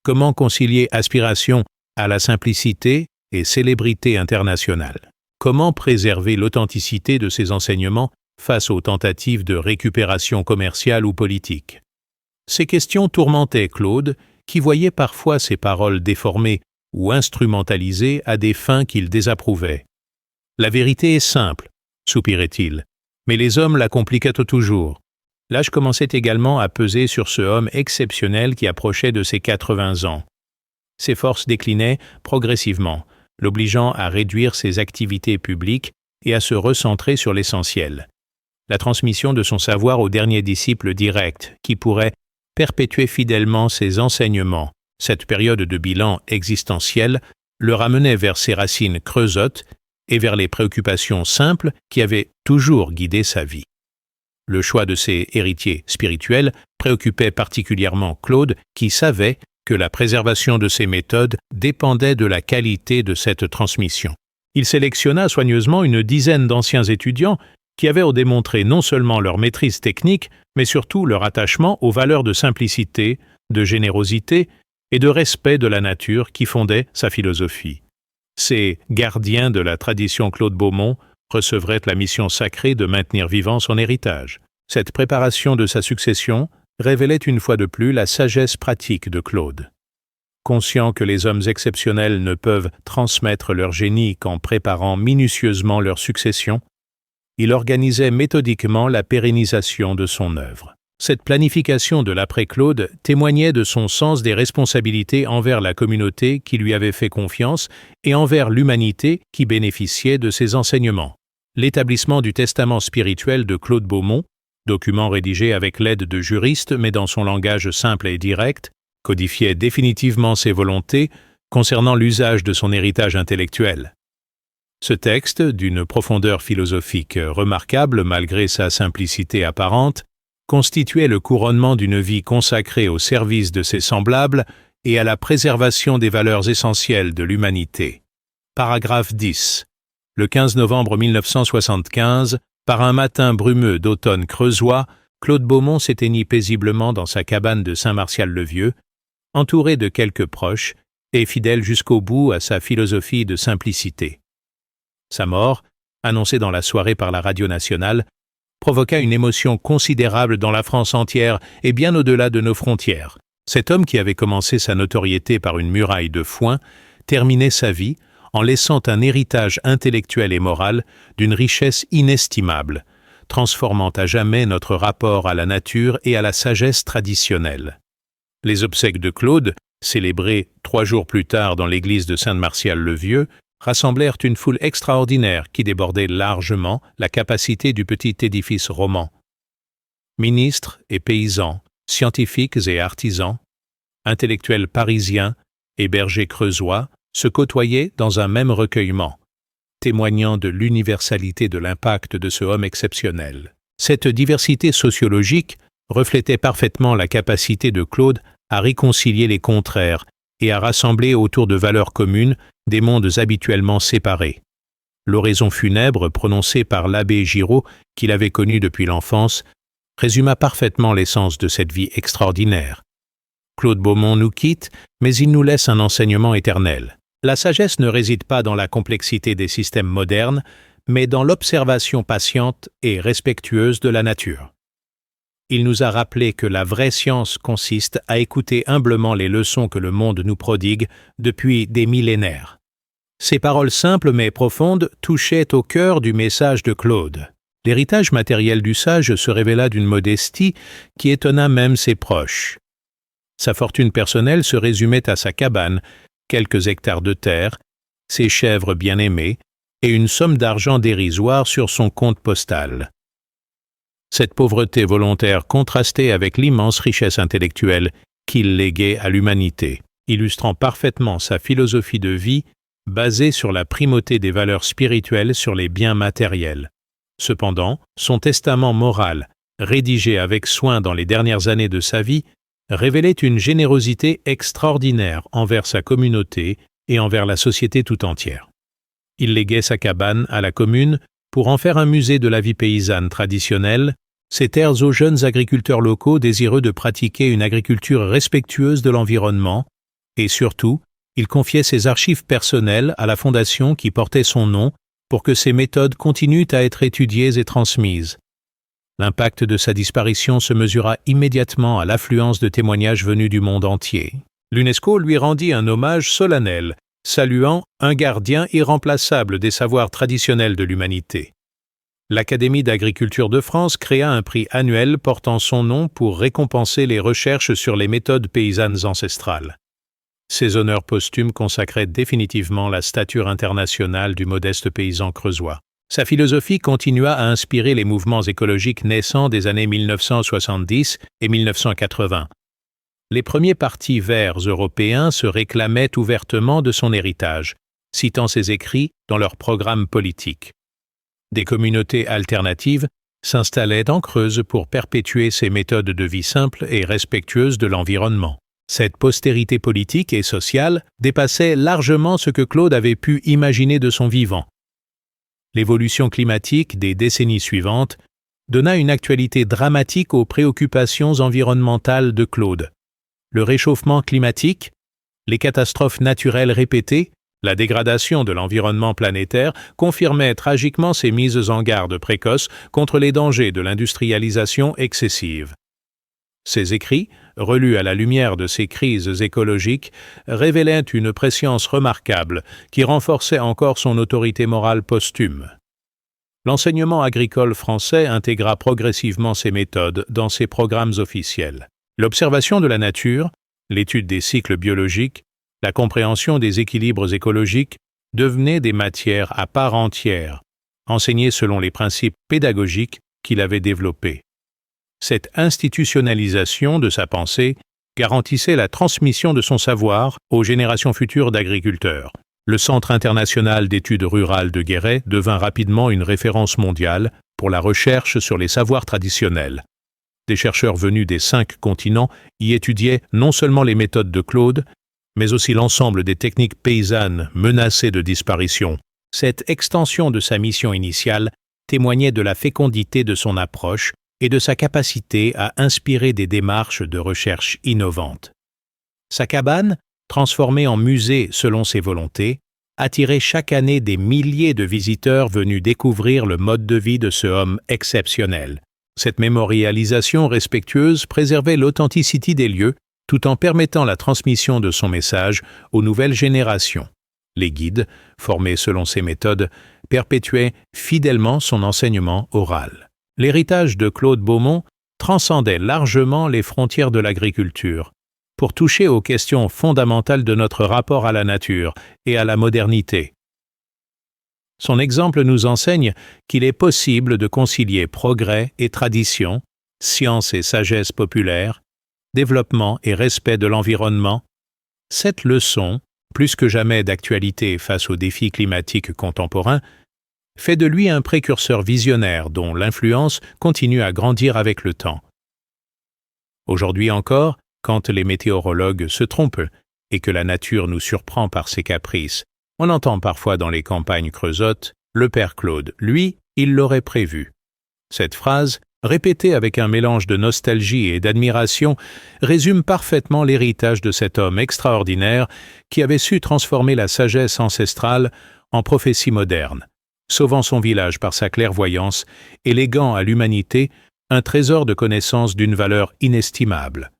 B: Comment concilier aspiration à la simplicité et célébrité internationale? Comment préserver l'authenticité de ses enseignements face aux tentatives de récupération commerciale ou politique? Ces questions tourmentaient Claude, qui voyait parfois ses paroles déformées ou instrumentalisées à des fins qu'il désapprouvait. « La vérité est simple », soupirait-il, « mais les hommes la compliquent toujours. » L'âge commençait également à peser sur ce homme exceptionnel qui approchait de ses 80 ans. Ses forces déclinaient progressivement, l'obligeant à réduire ses activités publiques et à se recentrer sur l'essentiel. La transmission de son savoir au dernier disciple direct, qui pourrait perpétuer fidèlement ses enseignements. Cette période de bilan existentiel le ramenait vers ses racines creusottes et vers les préoccupations simples qui avaient toujours guidé sa vie. Le choix de ses héritiers spirituels préoccupait particulièrement Claude, qui savait que la préservation de ses méthodes dépendait de la qualité de cette transmission. Il sélectionna soigneusement une dizaine d'anciens étudiants qui avaient démontré non seulement leur maîtrise technique, mais surtout leur attachement aux valeurs de simplicité, de générosité et de respect de la nature qui fondaient sa philosophie. Ces gardiens de la tradition Claude Beaumont recevraient la mission sacrée de maintenir vivant son héritage. Cette préparation de sa succession révélait une fois de plus la sagesse pratique de Claude. Conscient que les hommes exceptionnels ne peuvent transmettre leur génie qu'en préparant minutieusement leur succession, il organisait méthodiquement la pérennisation de son œuvre. Cette planification de l'après-Claude témoignait de son sens des responsabilités envers la communauté qui lui avait fait confiance et envers l'humanité qui bénéficiait de ses enseignements. L'établissement du testament spirituel de Claude Beaumont, document rédigé avec l'aide de juristes mais dans son langage simple et direct, codifiait définitivement ses volontés concernant l'usage de son héritage intellectuel. Ce texte, d'une profondeur philosophique remarquable malgré sa simplicité apparente, constituait le couronnement d'une vie consacrée au service de ses semblables et à la préservation des valeurs essentielles de l'humanité. Paragraphe 10. Le 15 novembre 1975, par un matin brumeux d'automne creusois, Claude Beaumont s'éteignit paisiblement dans sa cabane de Saint-Martial-le-Vieux, entouré de quelques proches et fidèle jusqu'au bout à sa philosophie de simplicité. Sa mort, annoncée dans la soirée par la radio nationale, provoqua une émotion considérable dans la France entière et bien au-delà de nos frontières. Cet homme qui avait commencé sa notoriété par une muraille de foin terminait sa vie en laissant un héritage intellectuel et moral d'une richesse inestimable, transformant à jamais notre rapport à la nature et à la sagesse traditionnelle. Les obsèques de Claude, célébrées 3 jours plus tard dans l'église de Saint-Martial-le-Vieux, rassemblèrent une foule extraordinaire qui débordait largement la capacité du petit édifice roman. Ministres et paysans, scientifiques et artisans, intellectuels parisiens et bergers creusois se côtoyaient dans un même recueillement, témoignant de l'universalité de l'impact de ce homme exceptionnel. Cette diversité sociologique reflétait parfaitement la capacité de Claude à réconcilier les contraires et à rassembler autour de valeurs communes des mondes habituellement séparés. L'oraison funèbre prononcée par l'abbé Giraud, qu'il avait connu depuis l'enfance, résuma parfaitement l'essence de cette vie extraordinaire. Claude Beaumont nous quitte, mais il nous laisse un enseignement éternel. La sagesse ne réside pas dans la complexité des systèmes modernes, mais dans l'observation patiente et respectueuse de la nature. Il nous a rappelé que la vraie science consiste à écouter humblement les leçons que le monde nous prodigue depuis des millénaires. Ces paroles simples mais profondes touchaient au cœur du message de Claude. L'héritage matériel du sage se révéla d'une modestie qui étonna même ses proches. Sa fortune personnelle se résumait à sa cabane, quelques hectares de terre, ses chèvres bien-aimées et une somme d'argent dérisoire sur son compte postal. Cette pauvreté volontaire contrastait avec l'immense richesse intellectuelle qu'il léguait à l'humanité, illustrant parfaitement sa philosophie de vie basée sur la primauté des valeurs spirituelles sur les biens matériels. Cependant, son testament moral, rédigé avec soin dans les dernières années de sa vie, révélait une générosité extraordinaire envers sa communauté et envers la société tout entière. Il léguait sa cabane à la commune pour en faire un musée de la vie paysanne traditionnelle, ses terres aux jeunes agriculteurs locaux désireux de pratiquer une agriculture respectueuse de l'environnement, et surtout, il confiait ses archives personnelles à la fondation qui portait son nom pour que ces méthodes continuent à être étudiées et transmises. L'impact de sa disparition se mesura immédiatement à l'affluence de témoignages venus du monde entier. L'UNESCO lui rendit un hommage solennel, saluant un gardien irremplaçable des savoirs traditionnels de l'humanité. L'Académie d'agriculture de France créa un prix annuel portant son nom pour récompenser les recherches sur les méthodes paysannes ancestrales. Ces honneurs posthumes consacraient définitivement la stature internationale du modeste paysan creusois. Sa philosophie continua à inspirer les mouvements écologiques naissants des années 1970 et 1980. Les premiers partis verts européens se réclamaient ouvertement de son héritage, citant ses écrits dans leurs programmes politiques. Des communautés alternatives s'installaient en Creuse pour perpétuer ces méthodes de vie simples et respectueuses de l'environnement. Cette postérité politique et sociale dépassait largement ce que Claude avait pu imaginer de son vivant. L'évolution climatique des décennies suivantes donna une actualité dramatique aux préoccupations environnementales de Claude. Le réchauffement climatique, les catastrophes naturelles répétées, la dégradation de l'environnement planétaire confirmaient tragiquement ses mises en garde précoces contre les dangers de l'industrialisation excessive. Ses écrits, relus à la lumière de ces crises écologiques, révélaient une prescience remarquable qui renforçait encore son autorité morale posthume. L'enseignement agricole français intégra progressivement ces méthodes dans ses programmes officiels. L'observation de la nature, l'étude des cycles biologiques, la compréhension des équilibres écologiques devenaient des matières à part entière, enseignées selon les principes pédagogiques qu'il avait développés. Cette institutionnalisation de sa pensée garantissait la transmission de son savoir aux générations futures d'agriculteurs. Le Centre international d'études rurales de Guéret devint rapidement une référence mondiale pour la recherche sur les savoirs traditionnels. Des chercheurs venus des 5 continents y étudiaient non seulement les méthodes de Claude, mais aussi l'ensemble des techniques paysannes menacées de disparition. Cette extension de sa mission initiale témoignait de la fécondité de son approche et de sa capacité à inspirer des démarches de recherche innovantes. Sa cabane, transformée en musée selon ses volontés, attirait chaque année des milliers de visiteurs venus découvrir le mode de vie de ce homme exceptionnel. Cette mémorialisation respectueuse préservait l'authenticité des lieux tout en permettant la transmission de son message aux nouvelles générations. Les guides, formés selon ses méthodes, perpétuaient fidèlement son enseignement oral. L'héritage de Claude Beaumont transcendait largement les frontières de l'agriculture pour toucher aux questions fondamentales de notre rapport à la nature et à la modernité. Son exemple nous enseigne qu'il est possible de concilier progrès et tradition, science et sagesse populaire, développement et respect de l'environnement. Cette leçon, plus que jamais d'actualité face aux défis climatiques contemporains, fait de lui un précurseur visionnaire dont l'influence continue à grandir avec le temps. Aujourd'hui encore, quand les météorologues se trompent et que la nature nous surprend par ses caprices, on entend parfois dans les campagnes creusottes « Le père Claude, lui, il l'aurait prévu ». Cette phrase, répétée avec un mélange de nostalgie et d'admiration, résume parfaitement l'héritage de cet homme extraordinaire qui avait su transformer la sagesse ancestrale en prophétie moderne, sauvant son village par sa clairvoyance et léguant à l'humanité un trésor de connaissances d'une valeur inestimable.